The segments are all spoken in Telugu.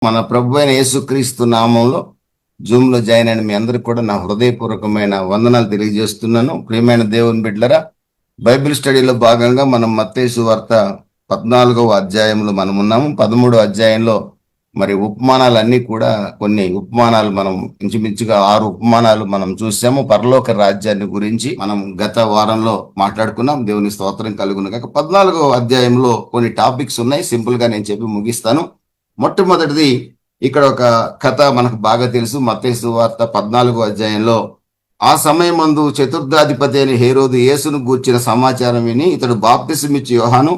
మన ప్రభు అయిన యేసుక్రీస్తు నామంలో జూమ్లో జాయిన్ అయిన మీ అందరికి కూడా నా హృదయపూర్వకమైన వందనాలు తెలియజేస్తున్నాను. ప్రియమైన దేవుని బిడ్డలరా, బైబిల్ స్టడీలో భాగంగా మనం మత్తయి సువార్త 14వ అధ్యాయంలో మనం ఉన్నాము. 13వ అధ్యాయంలో మరి ఉపమానాలన్నీ కూడా కొన్ని ఉపమానాలు మనం ఇంచుమించుగా 6 ఉపమానాలు మనం చూసాము. పరలోక రాజ్యాన్ని గురించి మనం గత వారంలో మాట్లాడుకున్నాం. దేవుని స్తోత్రం కలుగును గాక. 14వ అధ్యాయంలో కొన్ని టాపిక్స్ ఉన్నాయి. సింపుల్ గా నేను చెప్పి ముగిస్తాను. మొట్టమొదటిది ఇక్కడ ఒక కథ మనకు బాగా తెలుసు. మత్తయి సువార్త 14వ అధ్యాయంలో ఆ సమయమందు చతుర్థాధిపతి అయిన హేరోదు యేసును గూర్చిన సమాచారం విని, ఇతడు బాప్తిసమిచ్చు యోహాను,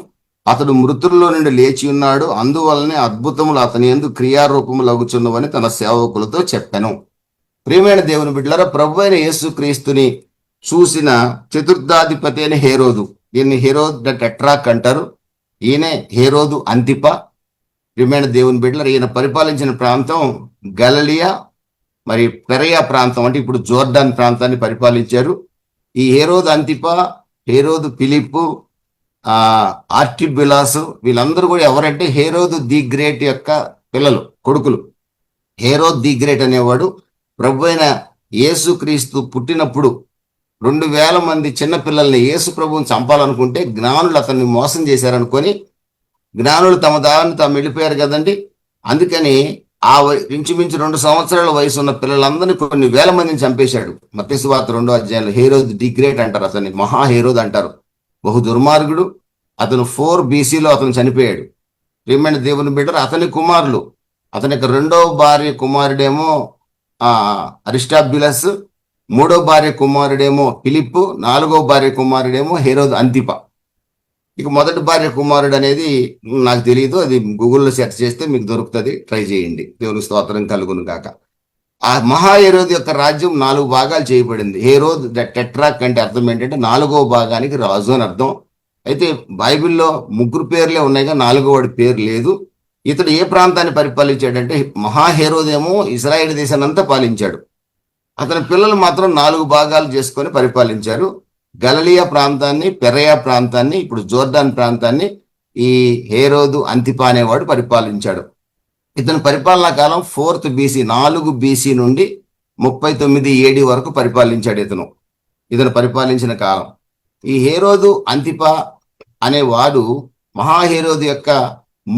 అతడు మృతుల్లో నుండి లేచి ఉన్నాడు, అందువలనే అద్భుతములు అతని యందు క్రియారూపములు అగుచున్నవని తన సేవకులతో చెప్పాను. ప్రియమైన దేవుని బిడ్డలారా, ప్రభు అయిన యేసు క్రీస్తుని చూసిన చతుర్థాధిపతి అయిన హేరోదు, దీన్ని హేరోద్ ద టెట్రాక్ అంటారు. ఈయనే హేరోదు అంతిప. ప్రియమైన దేవుని బిడ్డలారా, ఈయన పరిపాలించిన ప్రాంతం గలిలయ మరి పెరయా ప్రాంతం, అంటే ఇప్పుడు జోర్డాన్ ప్రాంతాన్ని పరిపాలించారు. ఈ హేరోదు అంతిప, హేరోదు ఫిలిప్పు, ఆర్టిబిలాసు, వీళ్ళందరూ కూడా ఎవరంటే హేరోదు ది గ్రేట్ యొక్క పిల్లలు, కొడుకులు. హేరోద్ ది గ్రేట్ అనేవాడు ప్రభు అయిన యేసుక్రీస్తు పుట్టినప్పుడు 2000 మంది చిన్న పిల్లల్ని యేసు ప్రభువుని చంపాలనుకుంటే జ్ఞానులు అతన్ని మోసం చేశారనుకొని, జ్ఞానులు తమ దారిని తాము వెళ్ళిపోయారు కదండి. అందుకని ఆ ఇంచుమించు 2 సంవత్సరాల వయసు ఉన్న పిల్లలందరినీ కొన్ని వేల మందిని చంపేశాడు. మత్తయి సువార్త 2వ అధ్యాయంలో హేరోద్ ది గ్రేట్ అంటారు. అతన్ని మహా హేరోద్ అంటారు. బహు దుర్మార్గుడు. అతను 4 BCలో అతను చనిపోయాడు. ప్రియమైన దేవుని బిడ్డలు, అతని కుమారులు, అతని యొక్క 2వ భార్య కుమారుడేమో అరిస్టాబ్యులస్, 3వ భార్య కుమారుడేమో ఫిలిప్పు, 4వ భార్య కుమారుడేమో హేరోద్ అంతిప. ఇక మొదటి భార్య కుమారుడు అనేది నాకు తెలియదు, అది గూగుల్లో సెర్చ్ చేస్తే మీకు దొరుకుతుంది, ట్రై చేయండి. దేవుని స్తోత్రం కలుగును గాక. ఆ మహా హేరోద్ యొక్క రాజ్యం 4 భాగాలు చేయబడింది. హేరోద్ ద టెట్రాక్ అంటే అర్థం ఏంటంటే 4వ భాగానికి రాజు అని అర్థం. అయితే బైబిల్లో 3 పేర్లే ఉన్నాయిగా 4వ వాడి పేరు లేదు. ఇతడు ఏ ప్రాంతాన్ని పరిపాలించాడంటే, మహా హేరోదేమో ఇశ్రాయేల్ దేశాన్ని అంతా పాలించాడు. అతని పిల్లలు మాత్రం 4 భాగాలు చేసుకొని పరిపాలించారు. గలిలయ ప్రాంతాన్ని, పెరయా ప్రాంతాన్ని, ఇప్పుడు జోర్డాన్ ప్రాంతాన్ని ఈ హేరోదు అంతిప అనేవాడు పరిపాలించాడు. ఇతని పరిపాలనా కాలం 4th BC, 4 BC నుండి 39 AD వరకు పరిపాలించాడు ఇతను పరిపాలించిన కాలం. ఈ హేరోదు అంతిప అనేవాడు మహాహేరోదు యొక్క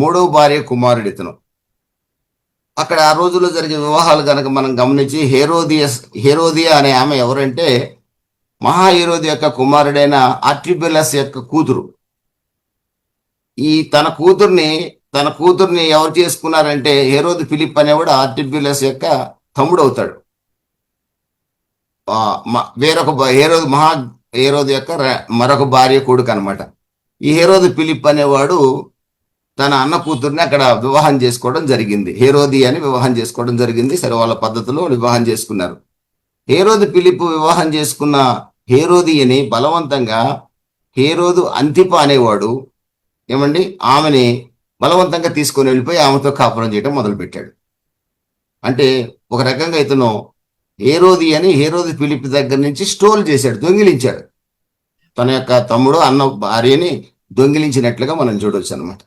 3వ భార్య కుమారుడు ఇతను. అక్కడ ఆ రోజుల్లో జరిగే వివాహాలు కనుక మనం గమనించి, హేరోదియా అనే ఆమె ఎవరంటే మహాహేరోదు యొక్క కుమారుడైన ఆర్టిబిలస్ యొక్క కూతురు. ఈ తన కూతుర్ని ఎవరు చేసుకున్నారంటే, హేరోదు ఫిలిప్ అనేవాడు ఆర్టిబిలస్ యొక్క తమ్ముడు అవుతాడు. హేరోదు యొక్క మరొక భార్య కొడుకు అనమాట. ఈ హేరోదు ఫిలిప్ అనేవాడు తన అన్న కూతుర్ని అక్కడ వివాహం చేసుకోవడం జరిగింది. హేరోది అని వివాహం చేసుకోవడం జరిగింది. సరే, వాళ్ళ పద్ధతిలో వివాహం చేసుకున్నారు. హేరోదు ఫిలిప్ వివాహం చేసుకున్న హేరోదియని బలవంతంగా హేరోదు అంతిప అనేవాడు ఆమెని బలవంతంగా తీసుకొని వెళ్ళిపోయి ఆమెతో కాపురం చేయడం మొదలుపెట్టాడు. అంటే ఒక రకంగా ఇతను హేరోదు ఫిలిప్ దగ్గర నుంచి స్టోల్ చేశాడు, దొంగిలించాడు. తన యొక్క తమ్ముడు అన్న భార్యని దొంగిలించినట్లుగా మనం చూడవచ్చు అనమాట.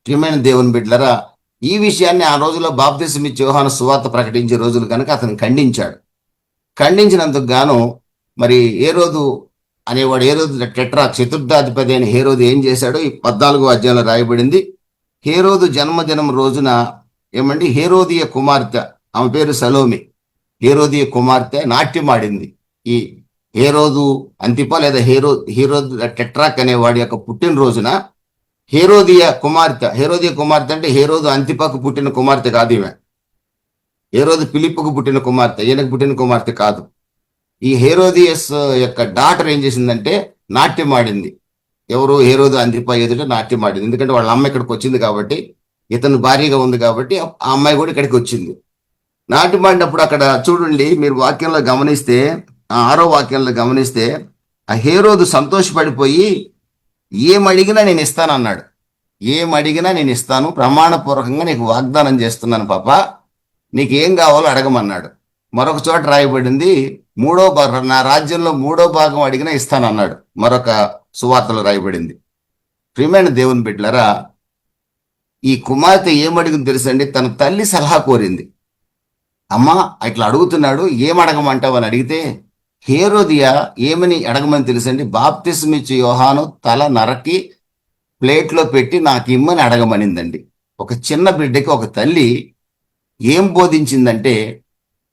ప్రియమైన దేవుని బిడ్డలరా, ఈ విషయాన్ని ఆ రోజుల్లో బాప్తిసమిచ్చు యోహాను సువార్త ప్రకటించే రోజులు కనుక అతను ఖండించాడు. ఖండించినందుకు గాను మరి హేరోదు టెట్రాక్ చతుర్థాధిపతి అయిన హేరోదు ఏం చేశాడో ఈ 14వ అధ్యాయంలో రాయబడింది. హేరోదు జన్మదినం రోజున హేరోదియ కుమార్తె, ఆమె పేరు సలోమి, హేరోదియ కుమార్తె నాట్యమాడింది. ఈ హేరోదు అంతిప లేదా హేరోదు టెట్రాక్ అనేవాడి యొక్క పుట్టినరోజున హేరోదియ కుమార్తె అంటే హేరోదు అంతిపకు పుట్టిన కుమార్తె కాదు ఈమె. హేరోదు ఫిలిప్పుకు పుట్టిన కుమార్తె, ఈయనకు పుట్టిన కుమార్తె కాదు. ఈ హేరోదియస్ యొక్క డాటర్ ఏం చేసిందంటే నాట్యం ఆడింది. ఎవరు? హేరోదు అంతిప ఎదుట నాట్యం ఆడింది. ఎందుకంటే వాళ్ళ అమ్మ ఇక్కడికి వచ్చింది కాబట్టి, ఇతను భారీగా ఉంది కాబట్టి ఆ అమ్మాయి కూడా ఇక్కడికి వచ్చింది. నాట్యం ఆడినప్పుడు అక్కడ చూడండి, మీరు వాక్యంలో గమనిస్తే, 6వ వాక్యంలో గమనిస్తే, ఆ హేరోదు సంతోషపడిపోయి ఏమడిగినా నేను ఇస్తానన్నాడు. ఏమడిగినా నేను ఇస్తాను, ప్రమాణపూర్వకంగా నీకు వాగ్దానం చేస్తున్నాను పాప, నీకేం కావాలో అడగమన్నాడు. మరొక చోట రాయబడింది, నా రాజ్యంలో 3వ భాగం అడిగినా ఇస్తానన్నాడు. మరొక సువార్తలో రాయబడింది. ప్రియమైన దేవుని బిడ్డలారా, ఈ కుమార్తె ఏమడిగింది తెలుసండి? తన తల్లి సలహా కోరింది. అమ్మా ఇట్లా అడుగుతున్నాడు, ఏం అడగమంటావు అని అడిగితే, హేరోదియా ఏమని అడగమని తెలుసండి? బాప్తిస్మిచ్చి యోహాను తల నరకి ప్లేట్లో పెట్టి నాకు ఇమ్మని అడగమనిందండి. ఒక చిన్న బిడ్డకి ఒక తల్లి ఏం బోధించిందంటే,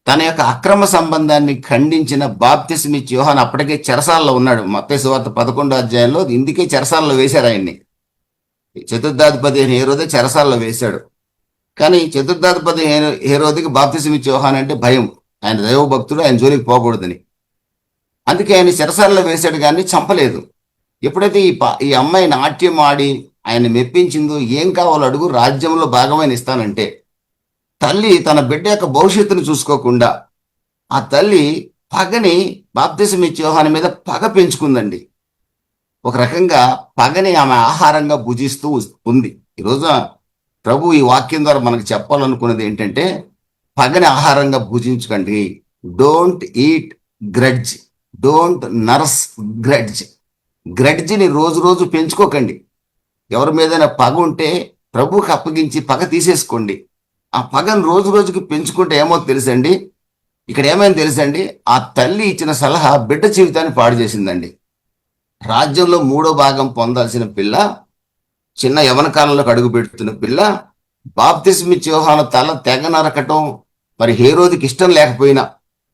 తన యొక్క అక్రమ సంబంధాన్ని ఖండించిన బాప్తిస్మిచ్చి యోహాను అప్పటికే చెరసాలలో ఉన్నాడు. మత్తయి సువార్త 11వ అధ్యాయంలో ఇందుకే చెరసాలలో వేశారు ఆయన్ని. చతుర్థాధిపతి అయిన హేరోదే చెరసాలలో వేశాడు. కానీ చతుర్థాధిపతి హేరోదికి బాప్తిస్మిచ్చి యోహాను అంటే భయం. ఆయన దైవభక్తుడు, ఆయన జోలికి పోకూడదని. అందుకే ఆయన చెరసాలలో వేశాడు, కానీ చంపలేదు. ఎప్పుడైతే ఈ అమ్మాయి నాట్యం ఆడి ఆయన మెప్పించిందో, ఏం కావాలో అడుగు, రాజ్యంలో భాగమైన ఇస్తానంటే, తల్లి తన బిడ్డ యొక్క భవిష్యత్తును చూసుకోకుండా ఆ తల్లి పగని బాప్తిస్మిచ్చి యోహాను మీద పగ పెంచుకుందండి. ఒక రకంగా పగని ఆమె ఆహారంగా భుజిస్తూ ఉంది. ఈరోజు ప్రభు ఈ వాక్యం ద్వారా మనకు చెప్పాలనుకున్నది ఏంటంటే, పగని ఆహారంగా భుజించకండి. Don't eat grudge, don't nurse grudge. గ్రడ్జిని రోజు రోజు పెంచుకోకండి. ఎవరి మీదైనా పగ ఉంటే ప్రభువుకి అప్పగించి పగ తీసేసుకోండి. ఆ పగను రోజు రోజుకి పెంచుకుంటే ఏమో తెలుసండి, ఇక్కడ ఏమైనా తెలుసండి, ఆ తల్లి ఇచ్చిన సలహా బిడ్డ జీవితాన్ని పాడు చేసిందండి. రాజ్యంలో 3వ భాగం పొందాల్సిన పిల్ల, చిన్న యవన కాలంలోకి అడుగు పెడుతున్న పిల్ల, బాప్తిస్మిచ్చి యోహాను తల తెగ నరకటం మరి హేరోదికి ఇష్టం లేకపోయినా,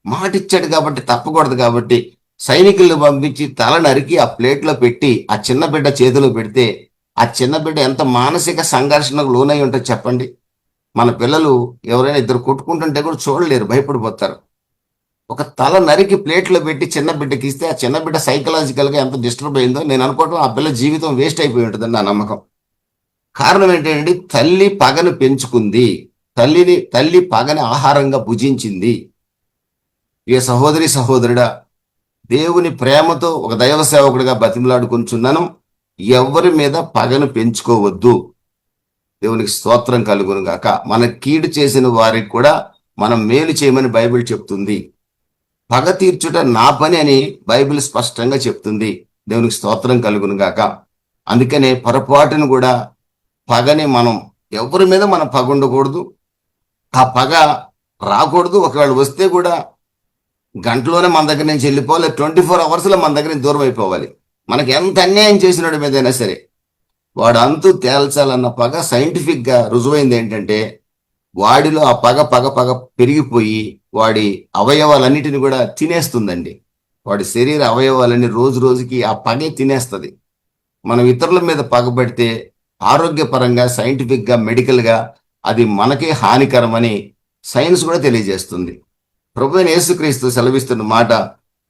మాటిచ్చాడు కాబట్టి తప్పకూడదు కాబట్టి సైనికులను పంపించి తల నరికి ఆ ప్లేట్లో పెట్టి ఆ చిన్న బిడ్డ చేతిలో పెడితే, ఆ చిన్న బిడ్డ ఎంత మానసిక సంఘర్షణకు లోనై ఉంటుంది చెప్పండి. మన పిల్లలు ఎవరైనా ఇద్దరు కొట్టుకుంటుంటే కూడా చూడలేరు, భయపడిపోతారు. ఒక తల నరికి ప్లేట్లో పెట్టి చిన్న బిడ్డకి ఇస్తే ఆ చిన్న బిడ్డ సైకలాజికల్గా ఎంత డిస్టర్బ్ అయిందో నేను అనుకోవటం, ఆ పిల్ల జీవితం వేస్ట్ అయిపోయి ఉంటుందని నా నమ్మకం. కారణం ఏంటంటే, తల్లి పగను పెంచుకుంది, తల్లి పగని ఆహారంగా భుజించింది. ఏ సహోదరి సహోదరుడా, దేవుని ప్రేమతో ఒక దైవ సేవకుడిగా బతిమలాడుకుంటున్నాను, ఎవరి మీద పగను పెంచుకోవద్దు. దేవునికి స్తోత్రం కలుగును గాక. మన కీడు చేసిన వారికి కూడా మనం మేలు చేయమని బైబిల్ చెప్తుంది. పగ తీర్చుట నా పని అని బైబిల్ స్పష్టంగా చెప్తుంది. దేవునికి స్తోత్రం కలుగును గాక. అందుకనే పొరపాటును కూడా పగని ఎవరి మీద మనం పగ ఉండకూడదు. ఆ పగ రాకూడదు. ఒకవేళ వస్తే కూడా గంటలోనే మన దగ్గర నుంచి వెళ్ళిపోవాలి, 24 అవర్స్లో మన దగ్గర నుంచి దూరం అయిపోవాలి. మనకి ఎంత అన్యాయం చేసినాడు మీదైనా సరే వాడు అంతు తేల్చాలన్న పగ సైంటిఫిక్గా రుజువైంది ఏంటంటే, వాడిలో ఆ పగ పగ పగ పెరిగిపోయి వాడి అవయవాలన్నిటిని కూడా తినేస్తుందండి. వాడి శరీర అవయవాలన్నీ రోజు రోజుకి ఆ పగే తినేస్తుంది. మనం ఇతరుల మీద పగబడితే ఆరోగ్యపరంగా, సైంటిఫిక్గా, మెడికల్గా అది మనకే హానికరమని సైన్స్ కూడా తెలియజేస్తుంది. ప్రభువైన యేసుక్రీస్తు సెలవిస్తున్న మాట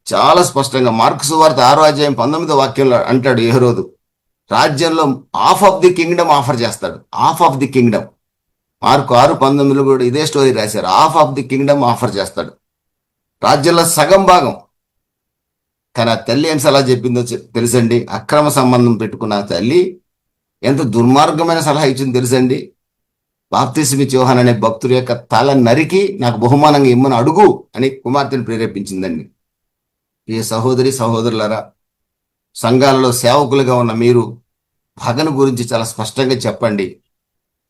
చాలా స్పష్టంగా మార్కు సువార్త 6వ అధ్యాయం 19వ వాక్యంలో అంటాడు, హేరోదు రాజ్యంలో half of the kingdom offer చేస్తాడు. Half of the kingdom. Mark 6:19 కూడా ఇదే స్టోరీ రాశారు. Half of the kingdom offer చేస్తాడు, రాజ్యంలో సగం భాగం. కానీ ఆ తల్లి ఏం సలహా చెప్పిందో తెలుసండి? అక్రమ సంబంధం పెట్టుకున్న ఆ తల్లి ఎంత దుర్మార్గమైన సలహా ఇచ్చింది తెలుసండి? బాప్తిస్మిచ్చి యోహాను అనే భక్తుడి యొక్క తల నరికి నాకు బహుమానంగా ఇమ్మని అడుగు అని కుమార్తెను ప్రేరేపించిందండి. ఏ సహోదరి సహోదరులారా, సంఘాలలో సేవకులుగా ఉన్న మీరు పగను గురించి చాలా స్పష్టంగా చెప్పండి.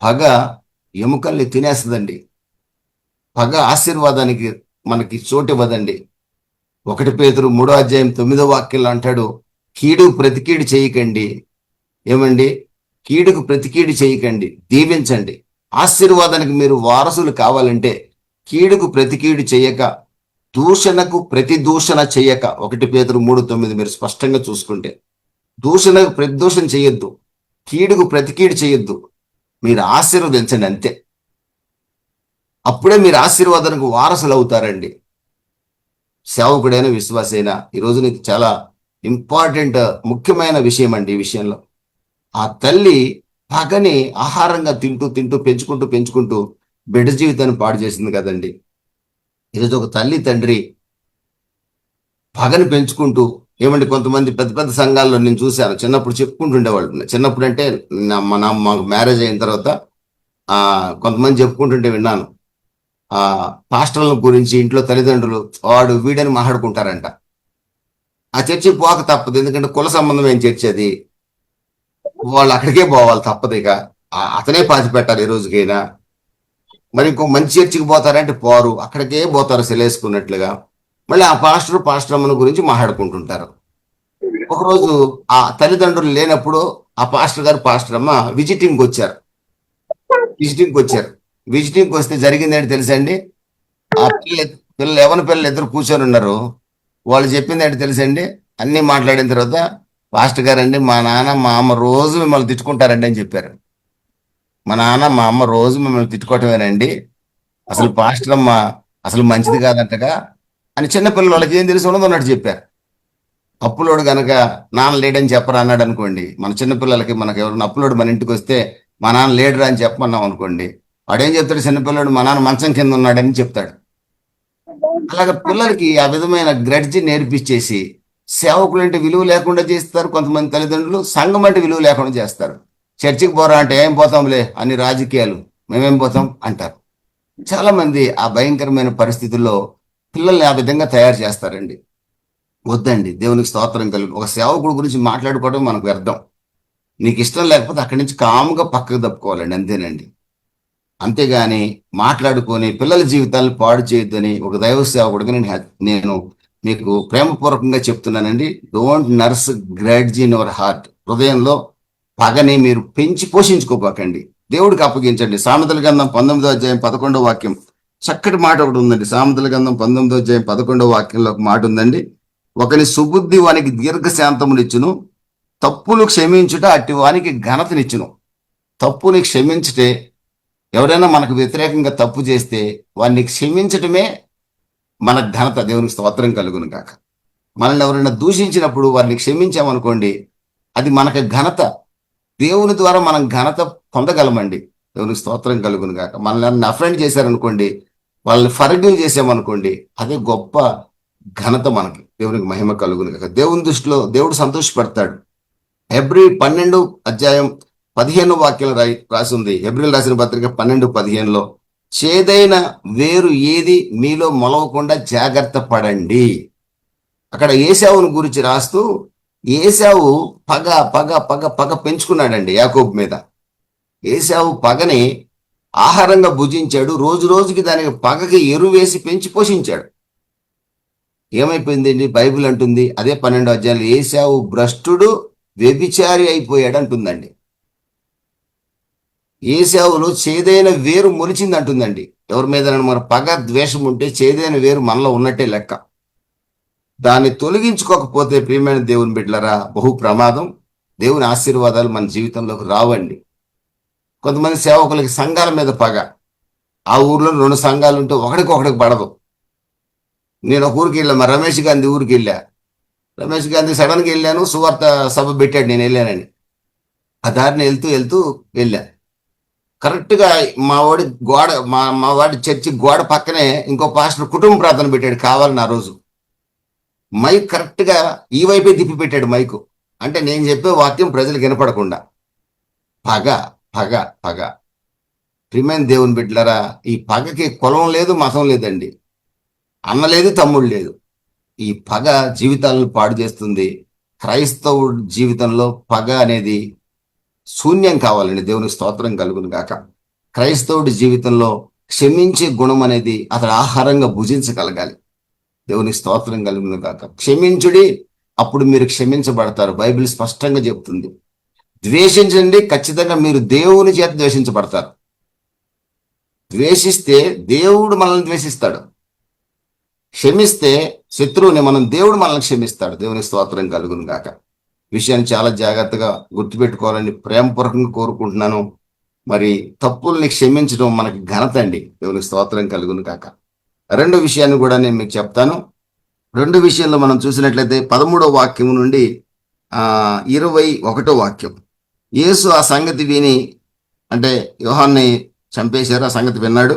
పగ ఎముకల్ని తినేస్తుందండి. పగ ఆశీర్వాదానికి మనకి చోటు ఇవ్వదండి. 1 పేతురు 3వ అధ్యాయం 9వ వాక్యంలో అంటాడు, కీడు ప్రతికీడు చేయకండి. ఏమండి? కీడుకు ప్రతికీడు చేయకండి, దీవించండి. ఆశీర్వాదానికి మీరు వారసులు కావాలంటే కీడుకు ప్రతికీడు చేయక, దూషణకు ప్రతి దూషణ చేయక. 1 పేతురు 3:9 మీరు స్పష్టంగా చూసుకుంటే, దూషణకు ప్రతిదూషణ చేయొద్దు, కీడుకు ప్రతికీడు చేయొద్దు, మీరు ఆశీర్వదించండి అంతే. అప్పుడే మీరు ఆశీర్వాదానికి వారసులు అవుతారండి. సేవకుడైన విశ్వాసైనా ఈరోజు నీకు చాలా ఇంపార్టెంట్, ముఖ్యమైన విషయం అండి. ఈ విషయంలో ఆ తల్లి పగని ఆహారంగా తింటూ తింటూ పెంచుకుంటూ బిడ్డ జీవితాన్ని పాడు చేసింది కదండి. ఈరోజు ఒక తల్లి తండ్రి పగని పెంచుకుంటూ, ఏమంటే కొంతమంది పెద్ద పెద్ద సంఘాల్లో నేను చూశాను, చిన్నప్పుడు చెప్పుకుంటుండేవాళ్ళు. చిన్నప్పుడు అంటే మాకు మ్యారేజ్ అయిన తర్వాత కొంతమంది చెప్పుకుంటుంటే విన్నాను. పాస్టర్ల గురించి ఇంట్లో తల్లిదండ్రులు వాడు వీడని మాట్లాడుకుంటారంట. ఆ చర్చి పోక తప్పదు, ఎందుకంటే కుల సంబంధం ఏం చర్చి అది, వాళ్ళు అక్కడికే పోవాలి తప్పదు. ఇక అతనే పాతి పెట్టాలి ఏ రోజుకైనా. మరి ఇంకో మంచి చర్చికి పోతారంటే పోరు, అక్కడికే పోతారు సెలేసుకున్నట్లుగా. మళ్ళీ ఆ పాస్టర్ అమ్మను గురించి మాట్లాడుకుంటుంటారు. ఒకరోజు ఆ తల్లిదండ్రులు లేనప్పుడు ఆ పాస్టర్ గారు పాస్టర్ అమ్మ విజిటింగ్కి వచ్చారు. విజిటింగ్కి వచ్చారు. విజిటింగ్కి వస్తే జరిగింది ఏంటి తెలుసండి? ఆ పిల్లలు ఎవరి పిల్లలు ఇద్దరు కూర్చొని ఉన్నారు. వాళ్ళు చెప్పింది ఏంటి తెలుసండి? అన్ని మాట్లాడిన తర్వాత, పాస్టర్ గారండి మా నాన్న మా అమ్మ రోజు మిమ్మల్ని తిట్టుకుంటారండి అని చెప్పారు. మా నాన్న మా అమ్మ రోజు మిమ్మల్ని తిట్టుకోవటమేనండి, అసలు పాస్టర్ అమ్మ అసలు మంచిది కాదంటగా అని చిన్నపిల్లల వాళ్ళకి ఏం తెలిసి ఉండదు అన్నట్టు చెప్పారు. అప్పులోడు గనక నాన్న లేడని చెప్పరా అన్నాడు అనుకోండి, మన చిన్నపిల్లలకి మనకు ఎవరైనా అప్పులోడు మన ఇంటికి వస్తే మా నాన్న లేడురా అని చెప్పమన్నాం అనుకోండి, వాడేం చెప్తాడు? చిన్నపిల్లడు మా నాన్న మంచం కింద ఉన్నాడని చెప్తాడు. అలాగ పిల్లలకి ఆ విధమైన గ్రడ్జి నేర్పించేసి సేవకులు అంటే విలువ లేకుండా చేస్తారు కొంతమంది తల్లిదండ్రులు, సంఘం అంటే విలువ లేకుండా చేస్తారు. చర్చికి పోరా అంటే ఏం పోతాంలే అని రాజకీయాలు, మేమేం పోతాం అంటారు. చాలా మంది ఆ భయంకరమైన పరిస్థితుల్లో పిల్లల్ని ఆ విధంగా తయారు చేస్తారండి. వద్దండి, దేవునికి స్తోత్రం కలుగు. ఒక సేవకుడు గురించి మాట్లాడుకోవడం మనకు వ్యర్థం. నీకు ఇష్టం లేకపోతే అక్కడి నుంచి కాముగా పక్కకు తప్పుకోవాలండి, అంతేనండి. అంతేగాని మాట్లాడుకొని పిల్లల జీవితాలను పాడు చేయొద్దని ఒక దైవ సేవకుడిగా నేను మీకు ప్రేమపూర్వకంగా చెప్తున్నానండి. Don't nurse grudge in your heart. హృదయంలో పగని మీరు పెంచి పోషించుకోపోకండి, దేవుడికి అప్పగించండి. సామెతల గ్రంథం 19వ అధ్యాయం 11వ వాక్యం చక్కటి మాట ఒకటి ఉందండి. సామెతల గ్రంథం 19వ అధ్యాయం 11వ వాక్యంలో ఒక మాట ఉందండి. ఒకని సుబుద్ధి వానికి దీర్ఘశాంతమునిచ్చును, తప్పులు క్షమించుట అట్టి వానికి ఘనతనిచ్చును. తప్పుని క్షమించుటే, ఎవరైనా మనకు వ్యతిరేకంగా తప్పు చేస్తే వాడిని క్షమించటమే మన ఘనత. దేవునికి స్తోత్రం కలుగును కాక. మనల్ని ఎవరైనా దూషించినప్పుడు వారిని క్షమించామనుకోండి, అది మనకు ఘనత. దేవుని ద్వారా మనం ఘనత పొందగలమండి. దేవునికి స్తోత్రం కలుగును కాక. మనల్ని అఫెండ్ చేశారనుకోండి, వాళ్ళని ఫర్గివ్ చేసామనుకోండి, అదే గొప్ప ఘనత మనకి. దేవునికి మహిమ కలుగును కాక. దేవుని దృష్టిలో దేవుడు సంతోషపడతాడు. హెబ్రీ 12 అధ్యాయం 15 వాక్యం రాసి ఉంది. హెబ్రీలు రాసిన పత్రిక 12:15లో చేదైన వేరు ఏది మీలో మొలవకుండా జాగ్రత్త పడండి. అక్కడ ఏశావును గురించి రాస్తూ, ఏశావు పగ పగ పగ పగ పెంచుకున్నాడండి యాకోబు మీద. ఏశావు పగని ఆహారంగా భుజించాడు, రోజు రోజుకి దానికి పగకి ఎరువేసి పెంచి పోషించాడు. ఏమైపోయిందండి? బైబిల్ అంటుంది అదే 12వ అధ్యాయంలో, ఏశావు భ్రష్టుడు వ్యభిచారి అయిపోయాడు అంటుందండి. ఏశావులో చేదైన వేరు మొలిచింది అంటుందండి. ఎవరి మీద మన పగ ద్వేషం ఉంటే చేదైన వేరు మనలో ఉన్నట్టే లెక్క. దాన్ని తొలగించుకోకపోతే ప్రియమైన దేవుని బిడ్డలరా, బహు ప్రమాదం. దేవుని ఆశీర్వాదాలు మన జీవితంలోకి రావండి. కొంతమంది సేవకులకి సంఘాల మీద పగ. ఆ ఊర్లో 2 సంఘాలు ఉంటే ఒకడికి పడదు. నేను ఒక ఊరికి వెళ్ళా, మా రమేష్ గాంధీ ఊరికి వెళ్ళా. రమేష్ గాంధీ సడన్గా వెళ్ళాను, సువార్త సభ పెట్టాడు, నేను వెళ్ళానని. ఆ దారిని వెళ్తూ వెళ్ళా. కరెక్ట్గా మా వాడి చర్చి గోడ పక్కనే ఇంకో పాస్టర్ కుటుంబ ప్రార్థన పెట్టాడు కావాలని. ఆ రోజు మైక్ కరెక్ట్గా ఈ వైపే తిప్పి పెట్టాడు మైకు. అంటే నేను చెప్పే వాక్యం ప్రజలకు వినపడకుండా. పగ పగ పగ. ప్రియమైన దేవుని బిడ్డలారా, ఈ పగకి కులం లేదు, మతం లేదండి, అన్న లేదు, తమ్ముడు లేదు. ఈ పగ జీవితాలను పాడు చేస్తుంది. క్రైస్తవుడి జీవితంలో పగ అనేది శూన్యం కావాలండి. దేవునికి స్తోత్రం కలుగును గాక. క్రైస్తవుడి జీవితంలో క్షమించే గుణం అనేది అతడు ఆహారంగా భుజించగలగాలి. దేవునికి స్తోత్రం కలుగును గాక. క్షమించుడి, అప్పుడు మీరు క్షమించబడతారు. బైబిల్ స్పష్టంగా చెప్తుంది. ద్వేషించండి, ఖచ్చితంగా మీరు దేవుని చేత ద్వేషించబడతారు. ద్వేషిస్తే దేవుడు మనల్ని ద్వేషిస్తాడు. క్షమిస్తే శత్రువుని దేవుడు మనల్ని క్షమిస్తాడు. దేవునికి స్తోత్రం కలుగును గాక. విషయాన్ని చాలా జాగ్రత్తగా గుర్తుపెట్టుకోవాలని ప్రేమపూర్వకంగా కోరుకుంటున్నాను. మరి తప్పుల్ని క్షమించడం మనకి ఘనత అండి. దేవునికి స్తోత్రం కలుగును కాక. రెండో విషయాన్ని కూడా నేను మీకు చెప్తాను. రెండు విషయంలో మనం చూసినట్లయితే 13వ వాక్యం నుండి 21వ వాక్యం. యేసు ఆ సంగతి విని, అంటే యోహాన్ని చంపేశారు, ఆ సంగతి విన్నాడు.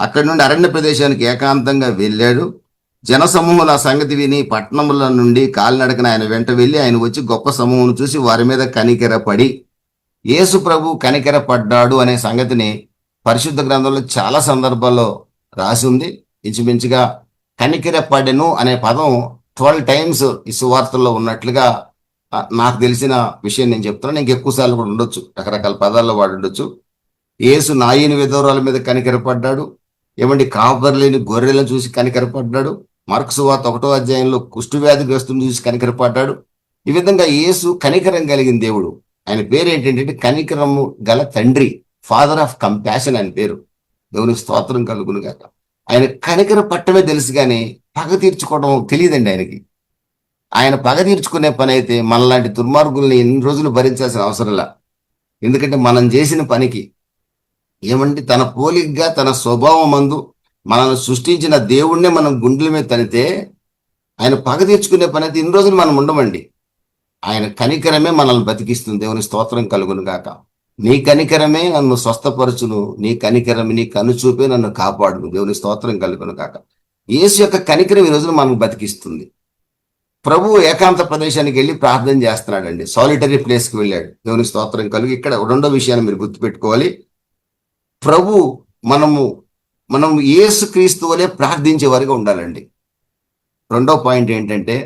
అక్కడి నుండి అరణ్య ప్రదేశానికి ఏకాంతంగా వెళ్ళాడు. జనసమూహం ఆ సంగతి విని పట్టణముల నుండి కాలినడకన ఆయన వెంట వెళ్ళి, ఆయన వచ్చి గొప్ప సమూహం చూసి వారి మీద కనికెరపడి, యేసు ప్రభు కనికెరపడ్డాడు అనే సంగతిని పరిశుద్ధ గ్రంథంలో చాలా సందర్భాల్లో రాసి ఉంది. ఇంచుమించుగా కనికెరపడెను అనే పదం 12 టైమ్స్ ఈ సువార్తల్లో ఉన్నట్లుగా నాకు తెలిసిన విషయం నేను చెప్తున్నాను. ఇంకా ఎక్కువ సార్లు కూడా ఉండొచ్చు, రకరకాల పదాల్లో వాడి ఉండొచ్చు. యేసు నాయని విధవరాల మీద కనికరపడ్డాడు. ఏమండి, కాపర్లేని గొర్రెలను చూసి కనికరపడ్డాడు. మార్కు సువార్త 1వ అధ్యాయంలో కుష్ఠవ్యాధిగ్రస్తుని చూసి కనికరపడ్డాడు. ఈ విధంగా యేసు కనికరం కలిగిన దేవుడు. ఆయన పేరు ఏంటంటే కనికరము గల తండ్రి, ఫాదర్ ఆఫ్ కంపాషన్ అని పేరు. దేవునికి స్తోత్రం కలుగును గాక. ఆయన కనికర పట్టమే తెలుసు కానీ పగ తీర్చుకోవడం తెలియదండి ఆయనకి. ఆయన పగ తీర్చుకునే పని అయితే మనలాంటి దుర్మార్గుల్ని ఎన్ని రోజులు భరించాల్సిన అవసరంలా. ఎందుకంటే మనం చేసిన పనికి ఏమంటే తన పోలికగా తన స్వభావం మందు మనల్ని సృష్టించిన దేవుణ్ణే మనం గుండెల మీద తనితే ఆయన పగ తీర్చుకునే పని అయితే ఇన్ని రోజులు మనం ఉండమండి. ఆయన కనికరమే మనల్ని బతికిస్తుంది. దేవుని స్తోత్రం కలుగును గాక. నీ కనికరమే నన్ను స్వస్థపరచును, నీ కనికరమే, నీ కనుచూపే నన్ను కాపాడును. దేవుని స్తోత్రం కలుగును గాక. యేసు యొక్క కనికరం ఈ రోజున మనల్ని బతికిస్తుంది. ప్రభు ఏకాంత ప్రదేశానికి వెళ్ళి ప్రార్థన చేస్తున్నాడండి. సాలిటరీ ప్లేస్కి వెళ్ళాడు. దేవుని స్తోత్రం కలుగు. ఇక్కడ రెండో విషయాన్ని మీరు గుర్తుపెట్టుకోవాలి. ప్రభు మనం యేసుక్రీస్తు వలె ప్రార్థించే వారిగా ఉండాలండి. రెండో పాయింట్ ఏంటంటే,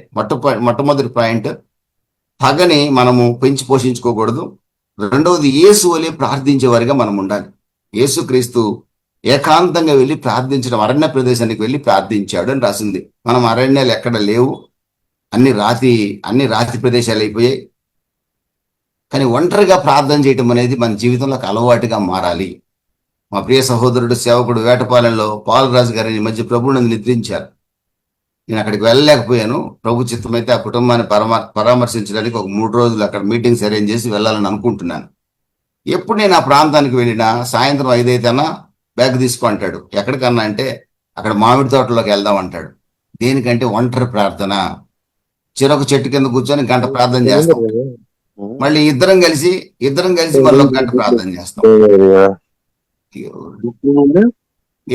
మొట్టమొదటి పాయింట్, పగని మనము పెంచి పోషించుకోకూడదు. రెండవది, యేసు వలె ప్రార్థించే వారిగా మనం ఉండాలి. యేసుక్రీస్తు ఏకాంతంగా వెళ్ళి ప్రార్థించడం, అరణ్య ప్రదేశానికి వెళ్ళి ప్రార్థించాడు అని రాసింది. మనం అరణ్యాలు ఎక్కడ లేవు, అన్ని రాతి ప్రదేశాలు అయిపోయాయి. కానీ ఒంటరిగా ప్రార్థన చేయటం అనేది మన జీవితంలోకి అలవాటుగా మారాలి. మా ప్రియ సహోదరుడు సేవకుడు వేటపాలెంలో పాలరాజు గారు ఈ మధ్య ప్రభువు నన్ను నిద్రించారు. నేను అక్కడికి వెళ్ళలేకపోయాను. ప్రభు చిత్తమైతే ఆ కుటుంబాన్ని పరామర్శించడానికి ఒక 3 రోజులు అక్కడ మీటింగ్స్ అరేంజ్ చేసి వెళ్ళాలని అనుకుంటున్నాను. ఎప్పుడు నేను ఆ ప్రాంతానికి వెళ్ళినా సాయంత్రం 5 అయితేనా బ్యాగ్ తీసుకో అంటాడు. ఎక్కడికన్నా అంటే అక్కడ మామిడి తోటలోకి వెళ్దాం అంటాడు. దేనికంటే ఒంటరి ప్రార్థన. చెరొక చెట్టు కింద కూర్చొని గంట ప్రార్థన చేస్తాం. మళ్ళీ ఇద్దరం కలిసి మళ్ళీ ఒక గంట ప్రార్థన చేస్తాం.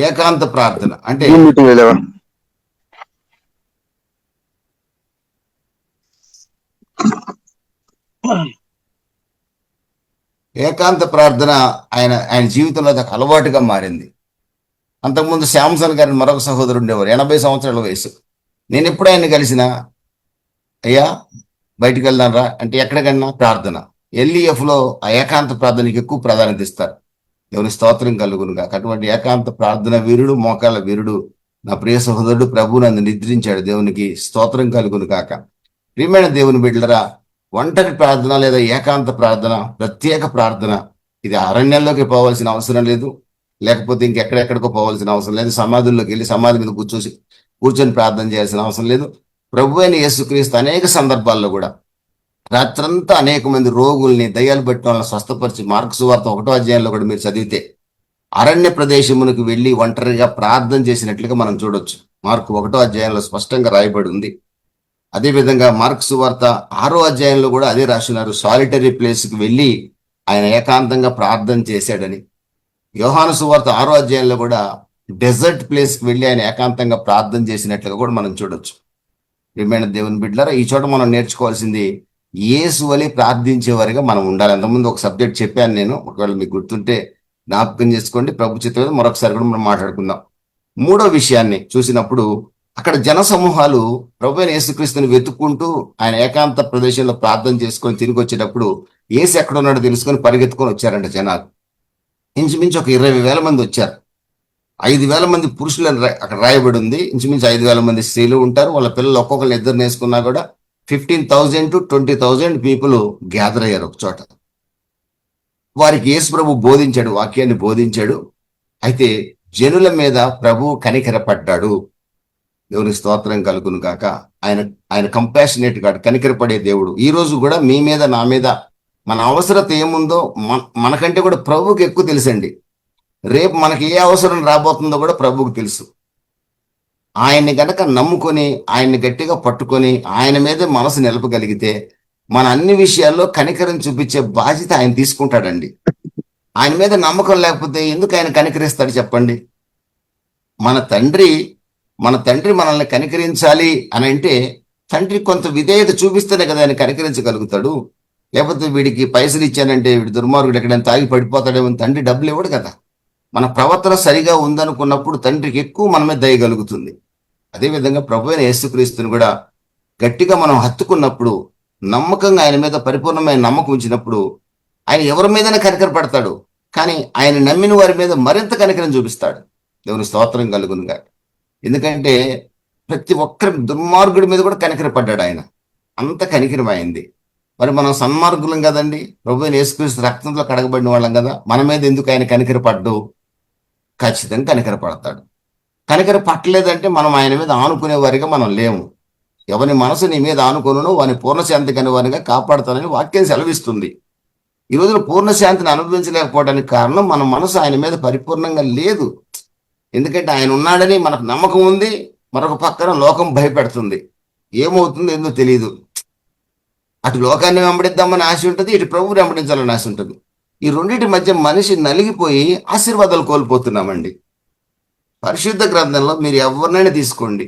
ఏకాంత ప్రార్థన అంటే ఏకాంత ప్రార్థన ఆయన జీవితంలో అది అలవాటుగా మారింది. అంతకుముందు శాంసన్ గారిని మరొక సహోదరుడు ఉండేవారు, 80 సంవత్సరాల వయసు. నేను ఎప్పుడు ఆయన కలిసినా, అయ్యా బయటికి వెళ్దాం రా అంటే ఎక్కడికన్నా ప్రార్థన. LEFలో ఆ ఏకాంత ప్రార్థనకి ఎక్కువ ప్రాధాన్యత ఇస్తారు. దేవుని స్తోత్రం కలుగునుగా. అటువంటి ఏకాంత ప్రార్థన వీరుడు, మోకాళ్ళ వీరుడు నా ప్రియ సహోదరుడు ప్రభు నన్ను నిద్రించాడు. దేవునికి స్తోత్రం కలుగును కాక. ప్రియమైన దేవుని బిడ్డలరా, ఒంటరి ప్రార్థన లేదా ఏకాంత ప్రార్థన, ప్రత్యేక ప్రార్థన, ఇది అరణ్యంలోకి పోవాల్సిన అవసరం లేదు, లేకపోతే ఇంకెక్కడెక్కడికో పోవాల్సిన అవసరం లేదు, సమాధుల్లోకి వెళ్ళి సమాధి మీద కూర్చొని ప్రార్థన చేయాల్సిన అవసరం లేదు. ప్రభు అయిన యేసుక్రీస్తు అనేక సందర్భాల్లో కూడా రాత్రంతా అనేక మంది రోగుల్ని, దయ్యాలు పట్టిన వాళ్ళని స్వస్థపరిచి, మార్కు సువార్త 1వ అధ్యాయంలో కూడా మీరు చదివితే అరణ్య ప్రదేశమునకు వెళ్ళి ఒంటరిగా ప్రార్థన చేసినట్లుగా మనం చూడొచ్చు. మార్కు 1వ అధ్యాయంలో స్పష్టంగా రాయబడి ఉంది. అదేవిధంగా మార్కు సువార్త 6వ అధ్యాయంలో కూడా అదే రాస్తున్నారు, సాలిటరీ ప్లేస్కి వెళ్ళి ఆయన ఏకాంతంగా ప్రార్థన చేశాడని. యోహాను సువార్త 6వ అధ్యాయంలో కూడా డెజర్ట్ ప్లేస్కి వెళ్ళి ఆయన ఏకాంతంగా ప్రార్థన చేసినట్లుగా కూడా మనం చూడొచ్చు. ప్రియమైన దేవుని బిడ్డలారా, ఈ చోట మనం నేర్చుకోవాల్సింది యేసు వలె ప్రార్థించేవారిగా మనం ఉండాలి. అంతకుముందు ఒక సబ్జెక్ట్ చెప్పాను నేను, ఒకవేళ మీకు గుర్తుంటే జ్ఞాపకం చేసుకోండి. ప్రభు చిత్తం మరొకసారి కూడా మనం మాట్లాడుకుందాం. 3వ విషయాన్ని చూసినప్పుడు, అక్కడ జన సమూహాలు ప్రభు అయిన యేసుక్రీస్తుని వెతుక్కుంటూ ఆయన ఏకాంత ప్రదేశంలో ప్రార్థన చేసుకొని తిరిగి వచ్చేటప్పుడు యేసు ఎక్కడ ఉన్నాడో తెలుసుకొని పరిగెత్తుకొని వచ్చారంట జనాలు. ఇంచుమించు ఒక 20,000 మంది వచ్చారు. 5,000 మంది పురుషులు అక్కడ రాయబడి ఉంది. ఇంచుమించు 5,000 మంది స్త్రీలు ఉంటారు. వాళ్ళ పిల్లలు ఒక్కొక్కరు ఇద్దరు వేసుకున్నా కూడా 15,000 to 20,000 పీపుల్ గ్యాదర్ అయ్యారు ఒక చోట. వారికి యేసు ప్రభు బోధించాడు, వాక్యాన్ని బోధించాడు. అయితే జనుల మీద ప్రభు కనికరపడ్డాడు. దేవుని స్తోత్రం కలుగును కాక. ఆయన కంపాషనేట్ గాడు, కనికరపడే దేవుడు. ఈ రోజు కూడా మీ మీద, నా మీద మన అవసరత ఏముందో మనకంటే కూడా ప్రభువుకి ఎక్కువ తెలుసండి. రేపు మనకి ఏ అవసరం రాబోతుందో కూడా ప్రభువుకు తెలుసు. ఆయన్ని గనక నమ్ముకొని, ఆయన్ని గట్టిగా పట్టుకొని ఆయన మీదే మనసు నిలపగలిగితే మన అన్ని విషయాల్లో కనికరం చూపించే బాధ్యత ఆయన తీసుకుంటాడండి. ఆయన మీద నమ్మకం లేకపోతే ఎందుకు ఆయన కనికరిస్తాడు చెప్పండి? మన తండ్రి మనల్ని కనికరించాలి అని అంటే తండ్రి కొంత విధేయత చూపిస్తేనే కదా ఆయన కనికరించగలుగుతాడు. లేకపోతే వీడికి పైసలు ఇచ్చానంటే వీడి దుర్మార్గుడు ఎక్కడైనా తాగి పడిపోతాడేమో, తండ్రి డబ్బులు ఇవ్వడు కదా. మన ప్రవర్తన సరిగా ఉందనుకున్నప్పుడు తండ్రికి ఎక్కువ మన మీద దయగలుగుతుంది. అదేవిధంగా ప్రభు అయిన యేసుక్రీస్తుని కూడా గట్టిగా మనం హత్తుకున్నప్పుడు నమ్మకంగా ఆయన మీద పరిపూర్ణమైన నమ్మకం ఉంచినప్పుడు ఆయన ఎవరి మీదైనా కనికర పడతాడు. కానీ ఆయన నమ్మిన వారి మీద మరింత కనికరం చూపిస్తాడు. దేవుని స్తోత్రం కలుగునుగా. ఎందుకంటే ప్రతి ఒక్కరి దుర్మార్గుడి మీద కూడా కనికర పడ్డాడు ఆయన. అంత కనికరం అయింది. మరి మనం సన్మార్గులం కదండి, ప్రభువైన యేసుక్రీస్తు రక్తంలో కడగబడిన వాళ్ళం కదా, మన మీద ఎందుకు ఆయన కనికర పడ్డు? ఖచ్చితంగా కనికర పడతాడు. కనికర పట్టలేదంటే మనం ఆయన మీద ఆనుకునే వారిగా మనం లేము. ఎవరి మనసు నీ మీద ఆనుకొనునో వాని పూర్ణశాంతి కని వారిగా కాపాడుతానని వాక్యం సెలవిస్తుంది. ఈ రోజున పూర్ణశాంతిని అనుభవించలేకపోవడానికి కారణం మన మనసు ఆయన మీద పరిపూర్ణంగా లేదు. ఎందుకంటే ఆయన ఉన్నాడని మనకు నమ్మకం ఉంది, మరొక పక్కన లోకం భయపెడుతుంది. ఏమవుతుందో ఏందో తెలియదు. అటు లోకాన్ని వెంబడిద్దామని ఆశ ఉంటుంది, ఇటు ప్రభువుని వెంబడించాలని ఆశ ఉంటుంది. ఈ రెండింటి మధ్య మనిషి నలిగిపోయి ఆశీర్వాదాలు కోల్పోతున్నామండి. పరిశుద్ధ గ్రంథంలో మీరు ఎవరినైనా తీసుకోండి,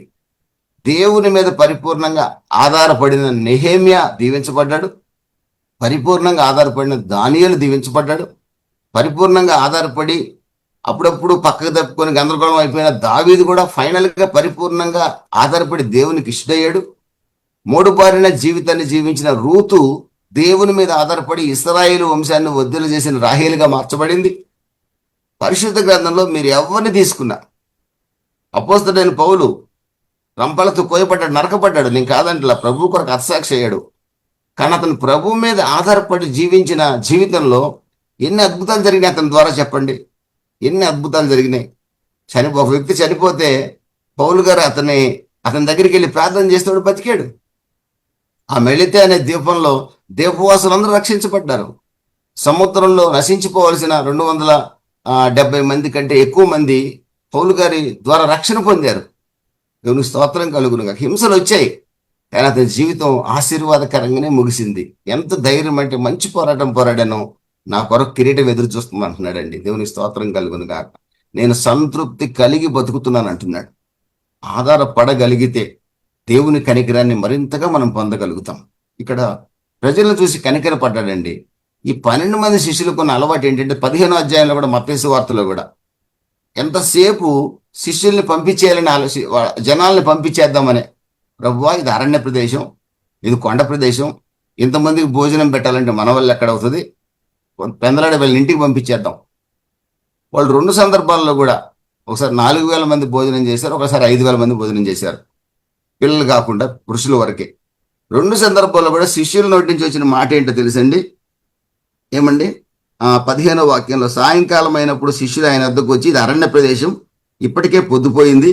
దేవుని మీద పరిపూర్ణంగా ఆధారపడిన నెహెమ్యా దీవించబడ్డాడు, పరిపూర్ణంగా ఆధారపడిన దానియేలు దీవించబడ్డాడు, పరిపూర్ణంగా ఆధారపడి అప్పుడప్పుడు పక్కకు తప్పుకొని గందరగోళం అయిపోయిన దావీదు కూడా ఫైనల్గా పరిపూర్ణంగా ఆధారపడి దేవునికి ఇష్టయ్యాడు. మూడు బారిన జీవితాన్ని జీవించిన రూతు దేవుని మీద ఆధారపడి ఇశ్రాయేలు వంశాన్ని వద్దులు చేసిన రాహేలుగా మార్చబడింది. పరిశుద్ధ గ్రంథంలో మీరు ఎవరిని తీసుకున్నా, అపోస్తలుడైన పౌలు రంపలతో కోయపడ్డాడు, నరకపడ్డాడు, నేను కాదంటలా, ప్రభు కొరకు హతసాక్షి అయ్యాడు. కానీ అతను ప్రభు మీద ఆధారపడి జీవించిన జీవితంలో ఎన్ని అద్భుతాలు జరిగినాయి అతని ద్వారా చెప్పండి. ఎన్ని అద్భుతాలు జరిగినాయి. ఒక వ్యక్తి చనిపోతే పౌలు గారు అతని దగ్గరికి వెళ్ళి ప్రార్థన చేస్తాడు, బతికాడు. ఆ మెళితే అనే ద్వీపంలో ద్వీపవాసులందరూ రక్షించబడ్డారు. సముద్రంలో నశించిపోవలసిన 270 మంది కంటే ఎక్కువ మంది పౌలు గారి ద్వారా రక్షణ పొందారు. దేవుని స్తోత్రం కలుగునుగా. హింసలు వచ్చాయి, కానీ అతని జీవితం ఆశీర్వాదకరంగానే ముగిసింది. ఎంత ధైర్యం అంటే, మంచి పోరాటం పోరాడాను, నా కొరకు కిరీటం ఎదురు చూస్తుంది అంటున్నాడండి. దేవుని స్తోత్రం కలుగునుగా. నేను సంతృప్తి కలిగి బతుకుతున్నాను అంటున్నాడు. ఆధారపడగలిగితే దేవుని కనికరాన్ని మరింతగా మనం పొందగలుగుతాం. ఇక్కడ ప్రజలను చూసి కనికర పడ్డాడండి. ఈ 12 మంది శిష్యులకు ఉన్న అలవాటు ఏంటంటే, 15వ అధ్యాయంలో కూడా, మత్తయి సువార్తలో కూడా ఎంతసేపు శిష్యుల్ని పంపించేయాలని జనాల్ని పంపించేద్దామనే, ప్రభువా ఇది అరణ్య ప్రదేశం, ఇది కొండ ప్రదేశం, ఇంతమందికి భోజనం పెట్టాలంటే మన వల్ల ఎక్కడ అవుతుంది, పెందలాడే వాళ్ళని ఇంటికి పంపించేద్దాం. వాళ్ళు 2 సందర్భాల్లో కూడా, ఒకసారి 4,000 మంది భోజనం చేశారు, ఒకసారి 5,000 మంది భోజనం చేశారు, పిల్లలు కాకుండా పురుషుల వరకే. 2 సందర్భాల్లో కూడా శిష్యుల నోటి నుంచి వచ్చిన మాట ఏంటో తెలుసండి. ఏమండి? 15వ వాక్యంలో, సాయంకాలం అయినప్పుడు శిష్యులు ఆయన వద్దకు వచ్చి, ఇది అరణ్య ప్రదేశం, ఇప్పటికే పొద్దుపోయింది,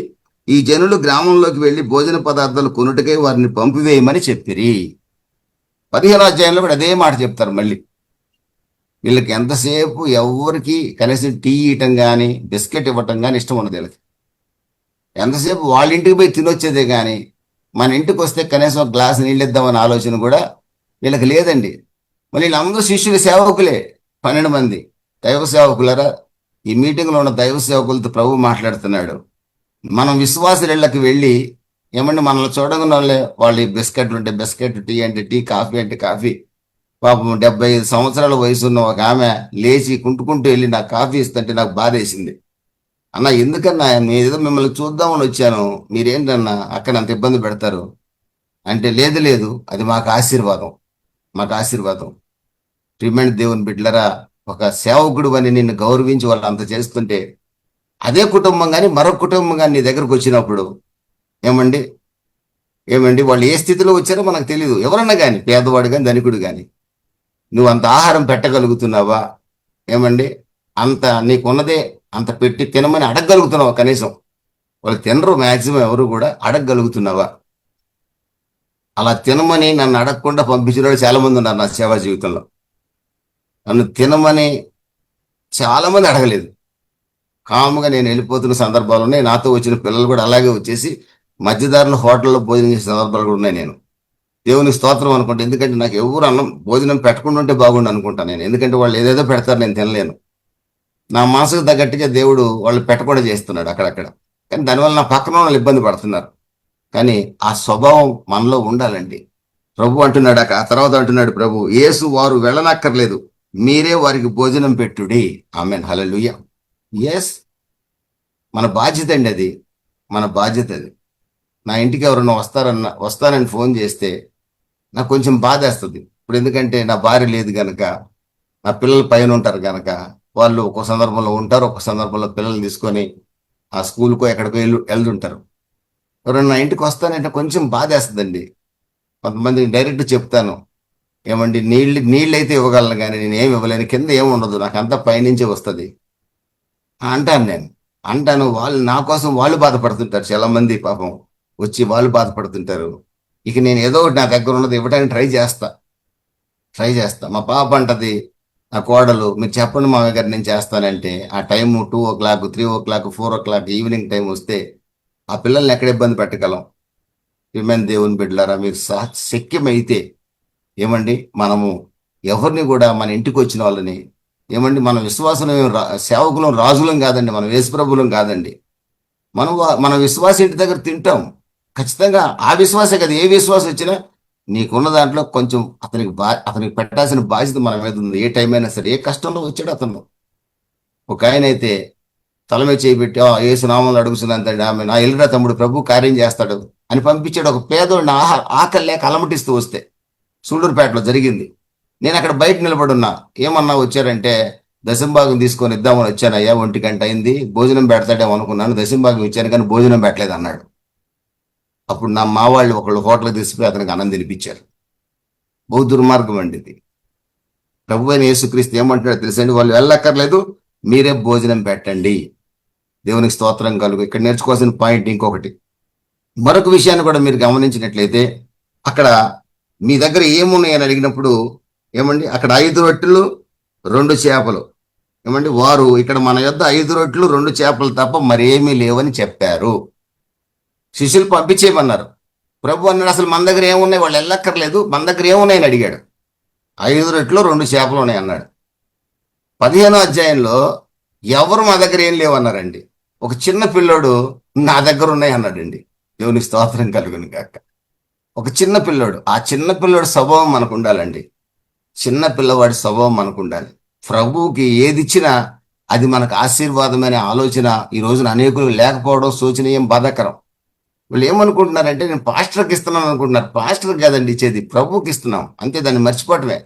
ఈ జనులు గ్రామంలోకి వెళ్ళి భోజన పదార్థాలు కొనుటకై వారిని పంపివేయమని చెప్పిరి. 15వ అధ్యాయంలో కూడా అదే మాట చెప్తారు మళ్ళీ. వీళ్ళకి ఎంతసేపు ఎవరికి కనీసం టీ ఇవ్వటం కానీ బిస్కెట్ ఇవ్వటం కానీ ఇష్టం ఉండదు. వీళ్ళకి ఎంతసేపు వాళ్ళ ఇంటికి పోయి తినొచ్చేదే కానీ మన ఇంటికి వస్తే కనీసం ఒక గ్లాస్ నీళ్ళు ఇద్దామని ఆలోచన కూడా వీళ్ళకి లేదండి. మళ్ళీ వీళ్ళందరూ శిష్యుల సేవకులే, 12 మంది దైవ సేవకులరా. ఈ మీటింగ్లో ఉన్న దైవ సేవకులతో ప్రభు మాట్లాడుతున్నాడు. మనం విశ్వాసుల ఇళ్ళకి వెళ్ళి, ఏమంటే మనల్ని చూడకుండా వాళ్ళు బిస్కెట్లు ఉంటే బిస్కెట్, టీ అంటే టీ, కాఫీ అంటే కాఫీ. పాపం 75 సంవత్సరాల వయసు ఉన్న ఒక ఆమె లేచి కుంటుకుంటూ వెళ్ళి నాకు కాఫీ ఇస్తుంటే నాకు బాధ వేసింది. అన్న ఎందుకన్నా, ఏదో మిమ్మల్ని చూద్దామని వచ్చాను, మీరేంటన్నా అక్కడ అంత ఇబ్బంది పెడతారు అంటే, లేదు అది మాకు ఆశీర్వాదం, మాకు ఆశీర్వాదం. ప్రియమైన దేవుని బిడ్డలరా, ఒక సేవకుడు అని నిన్ను గౌరవించి వాళ్ళు అంత చేస్తుంటే, అదే కుటుంబం కానీ మరొక కుటుంబం కానీ నీ దగ్గరకు వచ్చినప్పుడు ఏమండి వాళ్ళు ఏ స్థితిలో వచ్చారో మనకు తెలియదు. ఎవరన్నా కానీ, పేదవాడు కానీ ధనికుడు కానీ, నువ్వు అంత ఆహారం పెట్టగలుగుతున్నావా? ఏమండి? అంత నీకున్నదే అంత పెట్టి తినమని అడగగలుగుతున్నావా? కనీసం వాళ్ళు తినరు, మ్యాక్సిమం ఎవరు కూడా. అడగగలుగుతున్నావా? అలా తినమని నన్ను అడగకుండా పంపించిన వాళ్ళు చాలా మంది ఉన్నారు నా సేవా జీవితంలో. నన్ను తినమని చాలా మంది అడగలేదు, కాముగా నేను వెళ్ళిపోతున్న సందర్భాలు ఉన్నాయి. నాతో వచ్చిన పిల్లలు కూడా అలాగే వచ్చేసి మధ్యదారులు హోటల్లో భోజనం చేసే సందర్భాలు కూడా ఉన్నాయి. నేను దేవుని స్తోత్రం అనుకుంటా, ఎందుకంటే నాకు ఎవరు భోజనం పెట్టకుండా ఉంటే బాగుండు అనుకుంటాను నేను. ఎందుకంటే వాళ్ళు ఏదేదో పెడతారు, నేను తినలేను. నా మనసుకు తగ్గట్టుగా దేవుడు వాళ్ళు పెట్టకుండా చేస్తున్నాడు అక్కడక్కడ. కానీ దానివల్ల నా పక్కన వాళ్ళు ఇబ్బంది పడుతున్నారు. కానీ ఆ స్వభావం మనలో ఉండాలండి. ప్రభు అంటున్నాడు, ఆ తర్వాత అంటున్నాడు ప్రభు, యేసు వారు వెళ్ళనక్కర్లేదు, మీరే వారికి భోజనం పెట్టుడి. ఆమేన్, హల్లెలూయా. ఎస్, మన బాధ్యత అండి అది, మన బాధ్యత అది. నా ఇంటికి ఎవరన్నా వస్తానని ఫోన్ చేస్తే నాకు కొంచెం బాధేస్తుంది. ఇప్పుడు ఎందుకంటే నా భార్య లేదు గనక, నా పిల్లలు పైన ఉంటారు గనక, వాళ్ళు ఒక సందర్భంలో ఉంటారు, ఒక సందర్భంలో పిల్లల్ని తీసుకొని ఆ స్కూల్కో ఎక్కడికో వెళ్తుంటారు. ఎవరైనా నా ఇంటికి వస్తానంటే కొంచెం బాధేస్తుందండి. కొంతమంది డైరెక్ట్ చెప్తాను, ఏమండి నీళ్ళు అయితే ఇవ్వగలను కానీ నేను ఏమి ఇవ్వలేను, కింద ఏమి ఉండదు, నాకు అంతా పైనుంచే వస్తుంది అంటాను నేను. అంటాను, వాళ్ళు నా కోసం వాళ్ళు బాధపడుతుంటారు, చాలా మంది పాపం వచ్చి వాళ్ళు బాధపడుతుంటారు. ఇక నేను ఏదో ఒకటి నా దగ్గర ఉన్నది ఇవ్వడానికి ట్రై చేస్తా. మా పాప అంటది, నా కోడలు, మీరు చెప్పండి మామయ్య గారు నేను చేస్తానంటే, ఆ time 2 o'clock, 3 o'clock, 4 o'clock evening time వస్తే ఆ పిల్లల్ని ఎక్కడ ఇబ్బంది పెట్టగలం? విమెన్ దేవుని బిడ్డలారా, మీరు శక్యమైతే ఏమండి, మనము ఎవరిని కూడా మన ఇంటికి వచ్చిన వాళ్ళని, ఏమండి, మన విశ్వాసం సేవకులం రాజులం కాదండి, మనం యేసుప్రభులం కాదండి. మన విశ్వాసం ఇంటి దగ్గర తింటాం ఖచ్చితంగా. ఆ విశ్వాసే కదా, ఏ విశ్వాసం వచ్చినా నీకున్న దాంట్లో కొంచెం అతనికి పెట్టాల్సిన బాధ్యత మన మీద ఉంది. ఏ టైం అయినా సరే, ఏ కష్టంలో వచ్చాడు అతను. ఒక ఆయన అయితే తల మీద చేయిబెట్టి, ఏసు నామంలో అడుగుతున్నంత ఆమె, నా ఎల్లురా తమ్ముడు, ప్రభు కార్యం చేస్తాడు అని పంపించాడు. ఒక పేదోడిని ఆకలి లేక అలమటిస్తూ వస్తే సూళ్ళూరుపేటలో జరిగింది. నేను అక్కడ బయట నిలబడున్నా. ఏమన్నా వచ్చారంటే, దశంభాగం తీసుకొని ఇద్దామని వచ్చానయ్యా, 1 గంట అయింది, భోజనం పెడతాడేమో అనుకున్నాను, దశంభాగం ఇచ్చాను కానీ భోజనం పెట్టలేదు అన్నాడు. అప్పుడు మా వాళ్ళు ఒకళ్ళు హోటల్కి తీసుకుపోయి అతనికి అన్నం తినిపించారు. బహు దుర్మార్గం అండి ఇది. ప్రభు అయిన యేసుక్రీస్తు ఏమంటున్నాడు తెలుసండి, వాళ్ళు వెళ్ళక్కర్లేదు, మీరే భోజనం పెట్టండి. దేవునికి స్తోత్రం కలుగు. ఇక్కడ నేర్చుకోవాల్సిన పాయింట్ ఇంకొకటి, మరొక విషయాన్ని కూడా మీరు గమనించినట్లయితే, అక్కడ మీ దగ్గర ఏమున్నాయని అడిగినప్పుడు, ఏమండి, అక్కడ 5 రొట్టెలు 2 చేపలు, ఏమండి, వారు ఇక్కడ మన యొద్ద 5 రొట్టెలు 2 చేపలు తప్ప మరేమీ లేవని చెప్పారు. శిష్యులు పంపించేయమన్నారు. ప్రభు అన్నాడు, అసలు మన దగ్గర ఏమున్నాయి, వాళ్ళు వెళ్ళక్కర్లేదు, మన దగ్గర ఏమున్నాయని అడిగాడు. 5 రొట్టెలు 2 చేపలు ఉన్నాయి అన్నాడు. 15వ అధ్యాయంలో ఎవరు మా దగ్గర ఏం లేవన్నారండి. ఒక చిన్న పిల్లోడు నా దగ్గర ఉన్నాయి అన్నాడండి. దేవునికి స్తోత్రం కలుగును గాక. ఒక చిన్న పిల్లోడు, ఆ చిన్న పిల్లోడు స్వభావం మనకు ఉండాలండి. చిన్న పిల్లవాడి స్వభావం మనకు ఉండాలి. ప్రభువుకి ఏది ఇచ్చినా అది మనకు ఆశీర్వాదమైన ఆలోచన ఈ రోజున అనేకులు లేకపోవడం శోచనీయం, బాధాకరం. వీళ్ళు ఏమనుకుంటున్నారంటే, నేను పాస్టర్కి ఇస్తున్నాను అనుకుంటున్నారు. పాస్టర్ కాదండి ఇచ్చేది, ప్రభువుకి ఇస్తున్నాం అంతే, దాన్ని మర్చిపోవటమే.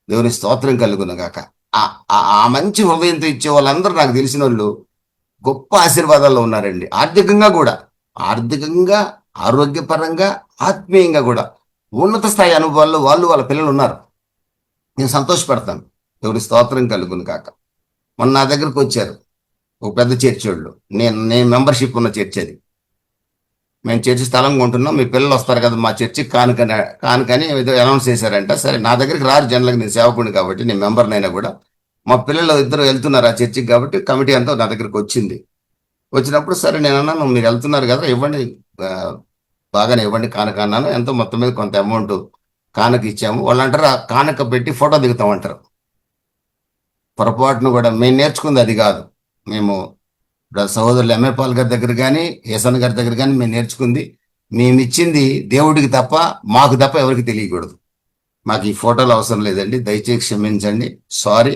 దేవుని స్తోత్రం కలుగును గాక. ఆ మంచి హృదయంతో ఇచ్చే వాళ్ళందరూ నాకు తెలిసిన వాళ్ళు గొప్ప ఆశీర్వాదాల్లో ఉన్నారండి. ఆర్థికంగా, ఆరోగ్యపరంగా, ఆత్మీయంగా కూడా ఉన్నత స్థాయి అనుభవాల్లో వాళ్ళ పిల్లలు ఉన్నారు. నేను సంతోషపడతాను. దేవుని స్తోత్రం కలుగును కాక. మొన్న నా దగ్గరకు వచ్చారు ఒక పెద్ద చర్చి వాళ్ళు. నేను మెంబర్షిప్ ఉన్న చర్చి అది. మేము చర్చి స్థలం కొంటున్నాం, మీ పిల్లలు వస్తారు కదా మా చర్చికి కానుకని ఏదో అనౌన్స్ చేశారంట. సరే, నా దగ్గరికి రారు జనరల్గా, నేను సేవకుడిని కాబట్టి, నేను మెంబర్నైనా కూడా. మా పిల్లలు ఇద్దరు వెళ్తున్నారు ఆ చర్చికి కాబట్టి కమిటీ అంతా నా దగ్గరికి వచ్చింది. వచ్చినప్పుడు సరే నేను అన్నాను, మీరు వెళ్తున్నారు కదా, ఇవ్వండి, బాగానే ఇవ్వండి కానుక అన్నాను. ఎంతో మొత్తం మీద కొంత అమౌంట్ కానుక ఇచ్చాము. వాళ్ళు అంటారు, ఆ కానుక పెట్టి ఫోటో దిగుతామంటారు. పొరపాటును కూడా మేము నేర్చుకుంది అది కాదు. మేము సహోదరులు ఎంఏ పాల్ గారి దగ్గర కానీ, ఏసన్ గారి దగ్గర కానీ మేము నేర్చుకుంది, మేము ఇచ్చింది దేవుడికి తప్ప, మాకు తప్ప ఎవరికి తెలియకూడదు. మాకు ఈ ఫోటోలు అవసరం లేదండి, దయచేసి క్షమించండి, సారీ,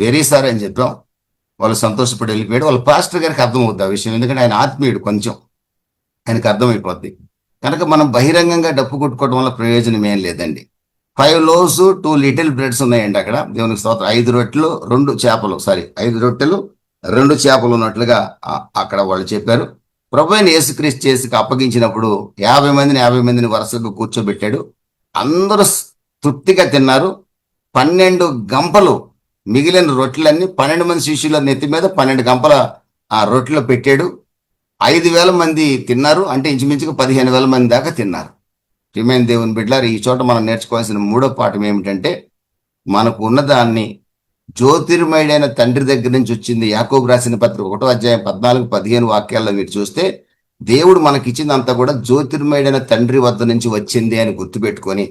వెరీ సారీ అని చెప్పాం. వాళ్ళు సంతోషపడి వెళ్ళిపోయాడు. వాళ్ళ పాస్టర్ గారికి అర్థమవుద్ది ఆ విషయం, ఎందుకంటే ఆయన ఆత్మీయుడు, కొంచెం ఆయనకు అర్థమైపోద్ది. కనుక మనం బహిరంగంగా డప్పు కొట్టుకోవడం వల్ల ప్రయోజనం ఏం లేదండి. 5 loaves 2 little breads ఉన్నాయండి అక్కడ. దేవునికి స్తోత్రం. 5 రొట్టెలు 2 చేపలు, 5 రొట్టెలు 2 చేపలు ఉన్నట్లుగా అక్కడ వాళ్ళు చెప్పారు. ప్రభు అయిన యేసుక్రీస్తు చేసి అప్పగించినప్పుడు 50 మందిని వరుసగా కూర్చోబెట్టాడు. అందరూ తృప్తిగా తిన్నారు. 12 గంపలు మిగిలిన రొట్టెలన్నీ 12 మంది శిష్యుల నెత్తి మీద 12 గంపల ఆ రొట్టెలు పెట్టాడు. 5,000 మంది తిన్నారు. అంటే ఇంచుమించుగా 15,000 మంది దాకా తిన్నారు. ప్రియమైన దేవుని బిడ్డలారా, ఈ చోట మనం నేర్చుకోవాల్సిన 3వ పాఠం ఏమిటంటే, మనకు ఉన్నదాన్ని జ్యోతిర్మయుడైన తండ్రి దగ్గర నుంచి వచ్చింది. యాకోబు రాసిన పత్రిక 1వ అధ్యాయం 14-15 వాక్యాల్లో మీరు చూస్తే, దేవుడు మనకిచ్చిందంతా కూడా జ్యోతిర్మయుడైన తండ్రి వద్ద నుంచి వచ్చింది అని గుర్తుపెట్టుకొని,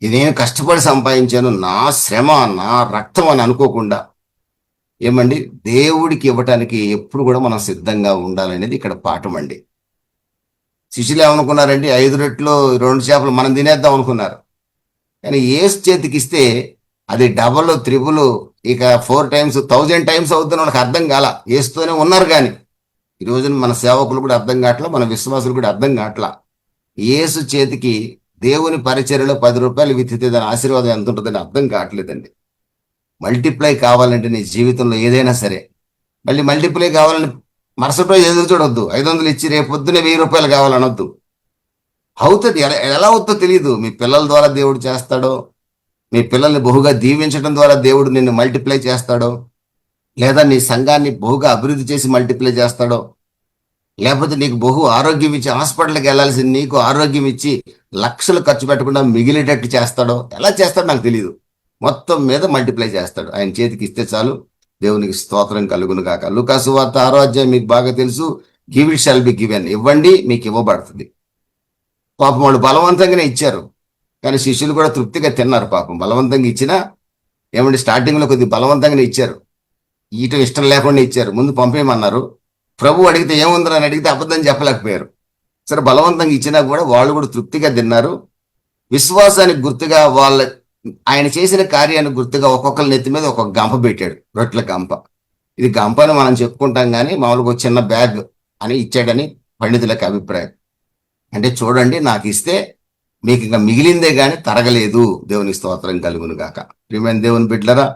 ఇది నేను కష్టపడి సంపాదించాను, నా శ్రమ, నా రక్తం అని అనుకోకుండా, ఏమండి, దేవుడికి ఇవ్వటానికి ఎప్పుడు కూడా మనం సిద్ధంగా ఉండాలనేది ఇక్కడ పాఠం అండి. శిష్యులు ఏమనుకున్నారండి, 5 రొట్టెలు 2 చేపలు మనం తినేద్దాం అనుకున్నారు. కానీ ఏసు చేతికి ఇస్తే అది డబల్, త్రిబుల్, ఇక 4 times 1000 times అవుతున్న వాళ్ళకి అర్థం కాల. ఏసుతోనే ఉన్నారు. కానీ ఈ రోజున మన సేవకులు కూడా అర్థం కావట్లా, మన విశ్వాసులు కూడా అర్థం కావట్లా. ఏసు చేతికి దేవుని పరిచర్యలో 10 రూపాయలు విత్తితే దాని ఆశీర్వాదం ఎంత ఉంటుందని అర్థం కావట్లేదండి. మల్టిప్లై కావాలంటే నీ జీవితంలో ఏదైనా సరే, మళ్ళీ మల్టిప్లై కావాలని మరుసటి రోజు ఎదురు చూడొద్దు. 500 ఇచ్చి రేపు పొద్దునే 1000 రూపాయలు కావాలనొద్దు. అవుతుంది, ఎలా ఎలా అవుతుందో తెలియదు. మీ పిల్లల ద్వారా దేవుడు చేస్తాడో, మీ పిల్లల్ని బహుగా దీవించడం ద్వారా దేవుడు నిన్ను మల్టిప్లై చేస్తాడో, లేదా నీ సంఘాన్ని బహుగా అభివృద్ధి చేసి మల్టిప్లై చేస్తాడో, లేకపోతే నీకు బహు ఆరోగ్యం ఇచ్చి హాస్పిటల్కి వెళ్ళాల్సింది నీకు ఆరోగ్యం ఇచ్చి లక్షలు ఖర్చు పెట్టకుండా మిగిలేటట్టు చేస్తాడో, ఎలా చేస్తాడో నాకు తెలియదు. మొత్తం మీద మల్టిప్లై చేస్తాడు. ఆయన చేతికి ఇస్తే చాలు. దేవునికి స్తోత్రం కలుగును గాక. లూకాసు వార్త 6వ అధ్యాయం మీకు బాగా తెలుసు. Give it shall be given, ఇవ్వండి మీకు ఇవ్వబడుతుంది. పాపం వాళ్ళు బలవంతంగానే ఇచ్చారు, కానీ శిష్యులు కూడా తృప్తిగా తిన్నారు. పాపం బలవంతంగా ఇచ్చినా ఏమంటే స్టార్టింగ్లో కొద్దిగా బలవంతంగానే ఇచ్చారు, ఈటం ఇష్టం లేకుండా ఇచ్చారు. ముందు పంపేయమన్నారు. ప్రభు అడిగితే ఏముందని అడిగితే అబద్ధం చెప్పలేకపోయారు. సరే బలవంతంగా ఇచ్చినా కూడా వాళ్ళు కూడా తృప్తిగా తిన్నారు. విశ్వాసానికి గుర్తుగా ఆయన చేసిన కార్యానికి గుర్తుగా ఒక్కొక్కరి నెత్తి మీద ఒక్కొక్క గంప పెట్టాడు, రొట్టెల గంప. ఇది గంప అని మనం చెప్పుకుంటాం, కానీ మామూలుగా ఒక చిన్న బ్యాగ్ అని ఇచ్చాడని పండితులకు అభిప్రాయం. అంటే చూడండి, నాకు ఇస్తే మీకు ఇంకా మిగిలిందే కానీ తరగలేదు. దేవుని స్తోత్రం కలుగును గాక. ప్రియమైన దేవుని బిడ్డలరా,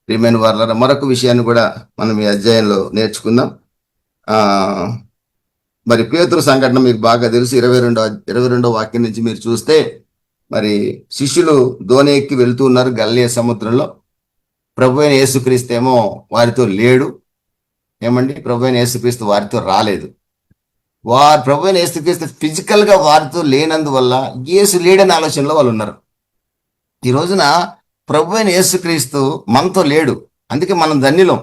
ప్రియమైన వారలరా, మరొక విషయాన్ని కూడా మనం ఈ అధ్యాయంలో నేర్చుకుందాం. మరి పేతురు సంఘటన మీకు బాగా తెలుసు. 22వ వాక్యం నుంచి మీరు చూస్తే, మరి శిష్యులు దోణి ఎక్కి వెళ్తూ ఉన్నారు గలిలయ సముద్రంలో. ప్రభు అయిన యేసుక్రీస్తు ఏమో వారితో లేడు. ఏమండి, ప్రభు అయిన యేసుక్రీస్తు వారితో రాలేదు. ప్రభు అయిన యేసుక్రీస్తు ఫిజికల్ గా వారితో లేనందువల్ల యేసు లేడని ఆలోచనలో వాళ్ళు ఉన్నారు. ఈ రోజున ప్రభు అయిన యేసుక్రీస్తు మనతో లేడు, అందుకే మనం ధన్యులం.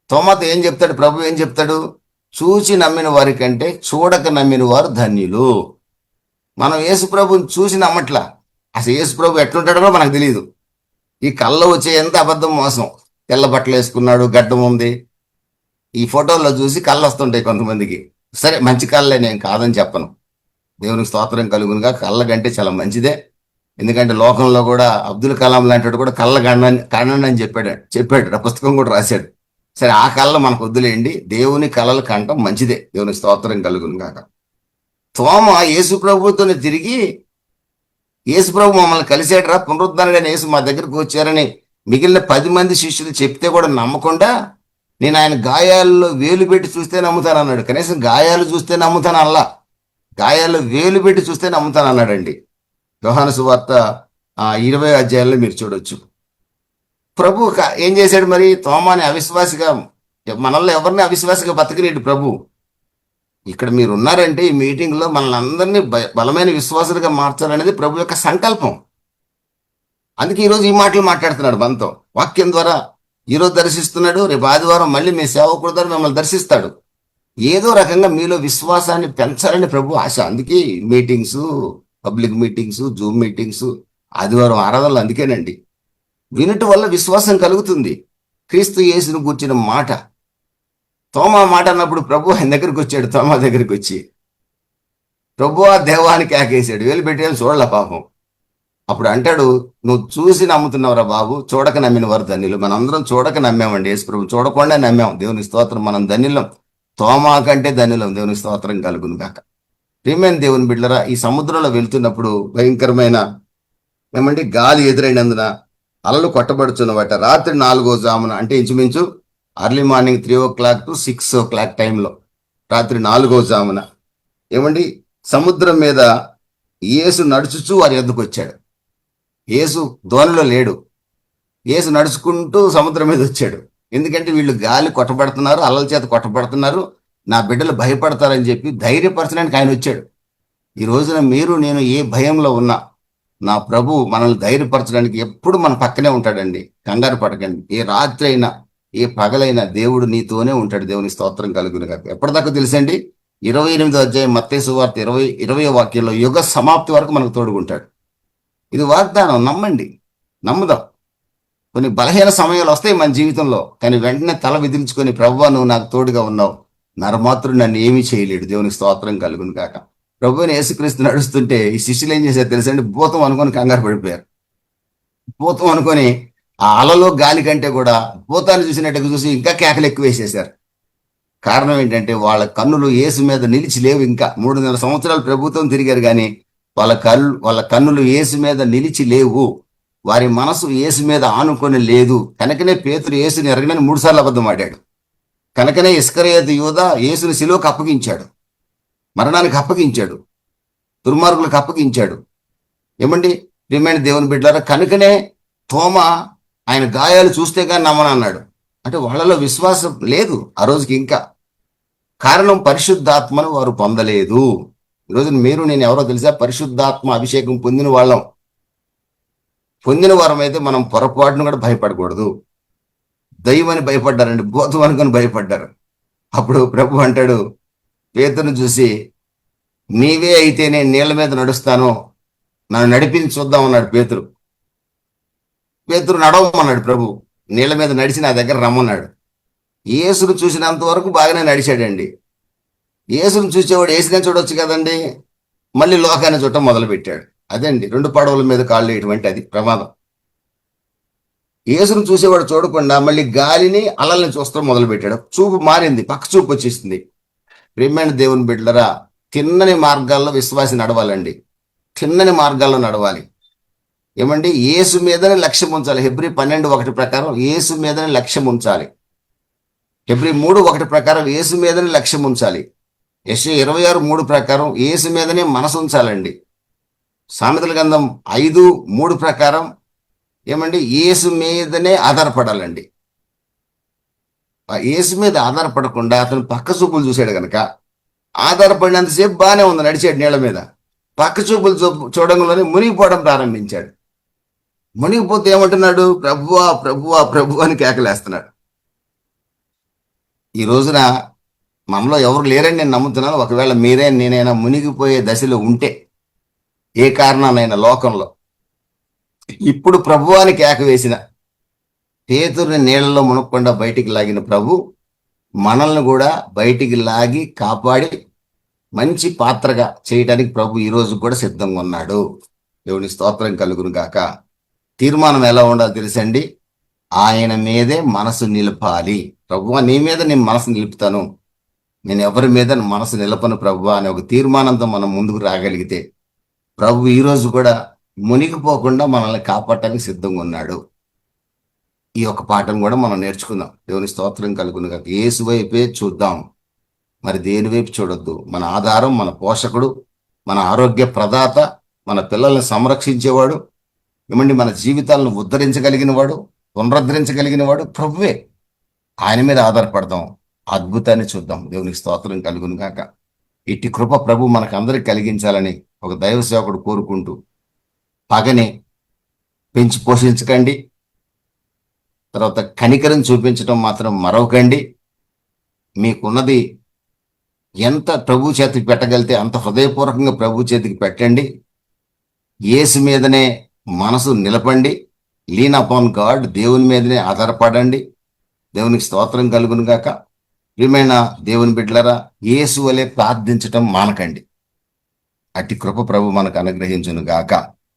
తోమాతో ఏం చెప్తాడు ప్రభు? ఏం చెప్తాడు? చూచి నమ్మిన వారి కంటే చూడక నమ్మిన వారు ధన్యులు. మనం యేసు ప్రభుని చూసి నమ్మట్లా. అసలు యేసు ప్రభు ఎట్లుంటాడో మనకు తెలియదు. ఈ కళ్ళ వచ్చే ఎంత అబద్ధం, మోసం. తెల్ల బట్టలు వేసుకున్నాడు, గడ్డం ఉంది. ఈ ఫోటోల్లో చూసి కళ్ళు వస్తుంటాయి కొంతమందికి. సరే, మంచి కళ్ళే, నేను కాదని చెప్పను. దేవునికి స్తోత్రం కలుగునుగా. కళ్ళ కంటే చాలా మంచిదే. ఎందుకంటే లోకంలో కూడా అబ్దుల్ కలాం లాంటి కూడా కళ్ళ కనండి అని చెప్పాడు. ఆ పుస్తకం కూడా రాశాడు. సరే, ఆ కళ్ళ మనకు వద్దులేండి. దేవుని కళలు కంటం మంచిదే. దేవునికి స్తోత్రం కలుగునుగాక. తోమ యేసు ప్రభుతోనే తిరిగి, యేసు ప్రభు మమ్మల్ని కలిసేటరా, పునరుద్ధరణైన యేసు మా దగ్గరకు వచ్చారని మిగిలిన 10 మంది శిష్యులు చెప్తే కూడా నమ్మకుండా, నేను ఆయన గాయాల్లో వేలు పెట్టి చూస్తే నమ్ముతాను అన్నాడు. కనీసం గాయాలు చూస్తే నమ్ముతాను అల్లా, గాయాల్లో వేలు పెట్టి చూస్తే నమ్ముతాను అన్నాడండి. యోహాను సువార్త 20వ అధ్యాయంలో మీరు చూడొచ్చు. ప్రభు ఏం చేశాడు మరి? తోమాని అవిశ్వాసిగా, మనల్ని ఎవరిని అవిశ్వాసిగా బతకనేడు ప్రభు. ఇక్కడ మీరు ఉన్నారంటే ఈ మీటింగ్లో మనల్ని అందరినీ బలమైన విశ్వాసులుగా మార్చాలనేది ప్రభు యొక్క సంకల్పం. అందుకే ఈరోజు ఈ మాటలు మాట్లాడుతున్నాడు మనతో. వాక్యం ద్వారా ఈరోజు దర్శిస్తున్నాడు, రేపు ఆదివారం మళ్ళీ మీ సేవకుడి ద్వారా మిమ్మల్ని దర్శిస్తాడు. ఏదో రకంగా మీలో విశ్వాసాన్ని పెంచాలని ప్రభు ఆశ. అందుకే meetings, public meetings, Zoom meetings, ఆదివారం ఆరాధనలు అందుకేనండి. వినటం వల్ల విశ్వాసం కలుగుతుంది. క్రీస్తు యేసును గూర్చిన మాట, తోమా మాట అన్నప్పుడు ప్రభు ఆయన దగ్గరికి వచ్చాడు. తోమా దగ్గరికి వచ్చి ప్రభు ఆ దేవానికి ఆకేసాడు, వేలు పెట్టేది చూడలే పాపం. అప్పుడు అంటాడు, నువ్వు చూసి నమ్ముతున్నావురా బాబు, చూడక నమ్మిన వారు ధన్యులు. మనందరం చూడక నమ్మామండి, యేసు ప్రభు చూడకుండా నమ్మాం. దేవుని స్తోత్రం, మనం ధన్యులం. తోమా కంటే ధన్యులం. దేవుని స్తోత్రం కలుగును గాక. ప్రియమైన దేవుని బిడ్డలరా, ఈ సముద్రంలో వెళ్తున్నప్పుడు భయంకరమైన గాలి ఎదురైనందున అలలు కొట్టబడుచున్నవట. రాత్రి 4వ జామున, అంటే ఇంచుమించు early morning 3 o'clock to 6 o'clock టైంలో, రాత్రి 4వ జామున సముద్రం మీద యేసు నడుచుచూ వారి యొద్దకు వచ్చాడు. యేసు దోణిలో లేడు, యేసు నడుచుకుంటూ సముద్రం మీద వచ్చాడు. ఎందుకంటే వీళ్ళు గాలి కొట్టబడుతున్నారు, అలల చేత కొట్టబడుతున్నారు, నా బిడ్డలు భయపడతారని చెప్పి ధైర్యపరచడానికి ఆయన వచ్చాడు. ఈ రోజున మీరు నేను ఏ భయంలో ఉన్నా, నా ప్రభు మనల్ని ధైర్యపరచడానికి ఎప్పుడు మన పక్కనే ఉంటాడండి. కంగారు పడకండి. ఏ రాత్రి అయినా ఏ పగలైనా దేవుడు నీతోనే ఉంటాడు. దేవుని స్తోత్రం కలుగును గాక. ఎప్పటిదాకా తెలుసండి? 28వ అధ్యాయం మత్తయి సువార్త 20వ వాక్యంలో యుగ సమాప్తి వరకు మనకు తోడుకుంటాడు. ఇది వాగ్దానం, నమ్మండి, నమ్ముదాం. కొన్ని బలహీన సమయాలు వస్తాయి మన జీవితంలో, కానీ వెంటనే తల విదిల్చుకొని, ప్రభువా నువ్వు నాకు తోడుగా ఉన్నావు, నరమాత్రుడు నన్ను ఏమీ చేయలేడు. దేవునికి స్తోత్రం కలుగును గాక. ప్రభువుని యేసుక్రీస్తు నడుస్తుంటే ఈ శిష్యులు ఏం చేశారు తెలుసండి? భూతం అనుకొని కంగారు పడిపోయారు. భూతం అనుకొని ఆ అలలో గాలి కంటే కూడా భూతాన్ని చూసినట్టుగా చూసి ఇంకా కేకలు ఎక్కువ వేసేశారు. కారణం ఏంటంటే వాళ్ళ కన్నులు యేసు మీద నిలిచి లేవు. ఇంకా 3.5 సంవత్సరాలు ప్రభుత్వం తిరిగారు, కానీ వాళ్ళ కన్నులు యేసు మీద నిలిచి లేవు, వారి మనసు యేసు మీద ఆనుకొని లేదు. కనుకనే పేతురు యేసుని ఎరగనని 3 సార్లు అబద్ధం ఆడాడు. కనుకనే ఇస్కరియోతు యూదా యేసుని శిలువకు అప్పగించాడు, మరణానికి అప్పగించాడు, దుర్మార్గులకు అప్పగించాడు. ఏమండి ప్రియమైన దేవుని బిడ్డలారా, కనుకనే తోమ ఆయన గాయాలు చూస్తే కానీ నమ్మనన్నాడు. అంటే వాళ్ళలో విశ్వాసం లేదు ఆ రోజుకి. ఇంకా కారణం పరిశుద్ధాత్మను వారు పొందలేదు. ఈరోజు మీరు నేను ఎవరో తెలుసా? పరిశుద్ధాత్మ అభిషేకం పొందిన వాళ్ళం. పొందిన వారం అయితే మనం పొరపాటును కూడా భయపడకూడదు. దైవమని భయపడ్డారండి, భూతం అనుకొని భయపడ్డారు. అప్పుడు ప్రభు అంటాడు పేతురుని చూసి, నీవే అయితే నేను నీళ్ళ మీద నడుస్తాను, నన్ను నడిపించి చూద్దాం అన్నాడు పేతురు. పేతురు నడవమన్నాడు ప్రభు, నీళ్ళ మీద నడిచి నా దగ్గర రమ్మన్నాడు. యేసును చూసినంత వరకు బాగానే నడిచాడండి. యేసును చూసేవాడు యేసునే చూడొచ్చు కదండి, మళ్ళీ లోకాన్ని చూడటం మొదలుపెట్టాడు. అదండి 2 పడవల మీద కాళ్ళు వేయటువంటి అది ప్రమాదం. యేసును చూసేవాడు చూడకుండా మళ్ళీ గాలిని అలల్ని చూస్తూ మొదలుపెట్టాడు. చూపు మారింది, పక్క చూపు వచ్చేసింది. ప్రియమైన దేవుని బిడ్డలరా, తిన్నని మార్గాల్లో విశ్వాసి నడవాలండి, తిన్నని మార్గాల్లో నడవాలి. ఏమండి యేసు మీదనే లక్ష్యం ఉంచాలి. హెబ్రీ 12:1 ప్రకారం యేసు మీదనే లక్ష్యం ఉంచాలి. హెబ్రీ 3:1 ప్రకారం యేసు మీదనే లక్ష్యం ఉంచాలి. యెషయా 26:3 ప్రకారం యేసు మీదనే మనసు ఉంచాలండి. సామెతల గ్రంథం 5:3 ప్రకారం ఏమండి యేసు మీదనే ఆధారపడాలండి. ఆ యేసు మీద ఆధారపడకుండా అతను పక్క చూపులు చూశాడు కనుక, ఆధారపడినంతసేపు బాగానే ఉంది, నడిచాడు నీళ్ళ మీద. పక్క చూపులు చూడంలోనే మునిగిపోవడం ప్రారంభించాడు. మునిగిపోతే ఏమంటున్నాడు? ప్రభువా ప్రభువా ప్రభు అని కేకలేస్తున్నాడు. ఈ రోజున మనలో ఎవరు లేరని నేను నమ్ముతున్నాను. ఒకవేళ మీరే నేనైనా మునిగిపోయే దశలో ఉంటే, ఏ కారణానైనా లోకంలో, ఇప్పుడు ప్రభువాని కేక వేసిన పేతురుని నీళ్లలో మునక్కుండా బయటికి లాగిన ప్రభు మనల్ని కూడా బయటికి లాగి కాపాడి మంచి పాత్రగా చేయడానికి ప్రభు ఈ రోజు కూడా సిద్ధంగా ఉన్నాడు. దేవుని స్తోత్రం కలుగును గాక. తీర్మానం ఎలా ఉండాలో తెలుసండి, ఆయన మీదే మనసు నిలపాలి. ప్రభువా నీ మీద నేను మనసు నిలుపుతాను, నేను ఎవరి మీద మనసు నిలపను ప్రభువా అనే ఒక తీర్మానంతో మనం ముందుకు రాగలిగితే ప్రభు ఈ రోజు కూడా మునిగిపోకుండా మనల్ని కాపాడటానికి సిద్ధంగా ఉన్నాడు. ఈ యొక్క పాఠం కూడా మనం నేర్చుకుందాం. దేవుని స్తోత్రం కలుగును గాక. యేసు వైపే చూద్దాం, మరి దేని వైపు చూడొద్దు. మన ఆధారం, మన పోషకుడు, మన ఆరోగ్య ప్రదాత, మన పిల్లల్ని సంరక్షించేవాడు, ఏమండి మన జీవితాలను ఉద్ధరించగలిగిన వాడు, పునరుద్ధరించగలిగిన వాడు ప్రభువే. ఆయన మీద ఆధారపడదాం, అద్భుతాన్ని చూద్దాం. దేవునికి స్తోత్రం కలుగును గాక. ఇట్టి కృప ప్రభు మనకు అందరికి కలిగించాలని ఒక దైవ సేవకుడు కోరుకుంటూ, పగని పెంచి పోషించకండి, తర్వాత కనికరం చూపించడం మాత్రం మరవకండి. మీకున్నది ఎంత ప్రభు చేతికి పెట్టగలితే అంత హృదయపూర్వకంగా ప్రభు చేతికి పెట్టండి. యేసు మీదనే మనసు నిలపండి. లీన్ అపాన్ గాడ్, దేవుని మీదనే ఆధారపడండి. దేవునికి స్తోత్రం కలుగును గాక. ప్రియమైన దేవుని బిడ్డలారా, యేసు వలె ప్రార్థించటం మానకండి. అట్టి కృప ప్రభు మనకు అనుగ్రహించును గాక.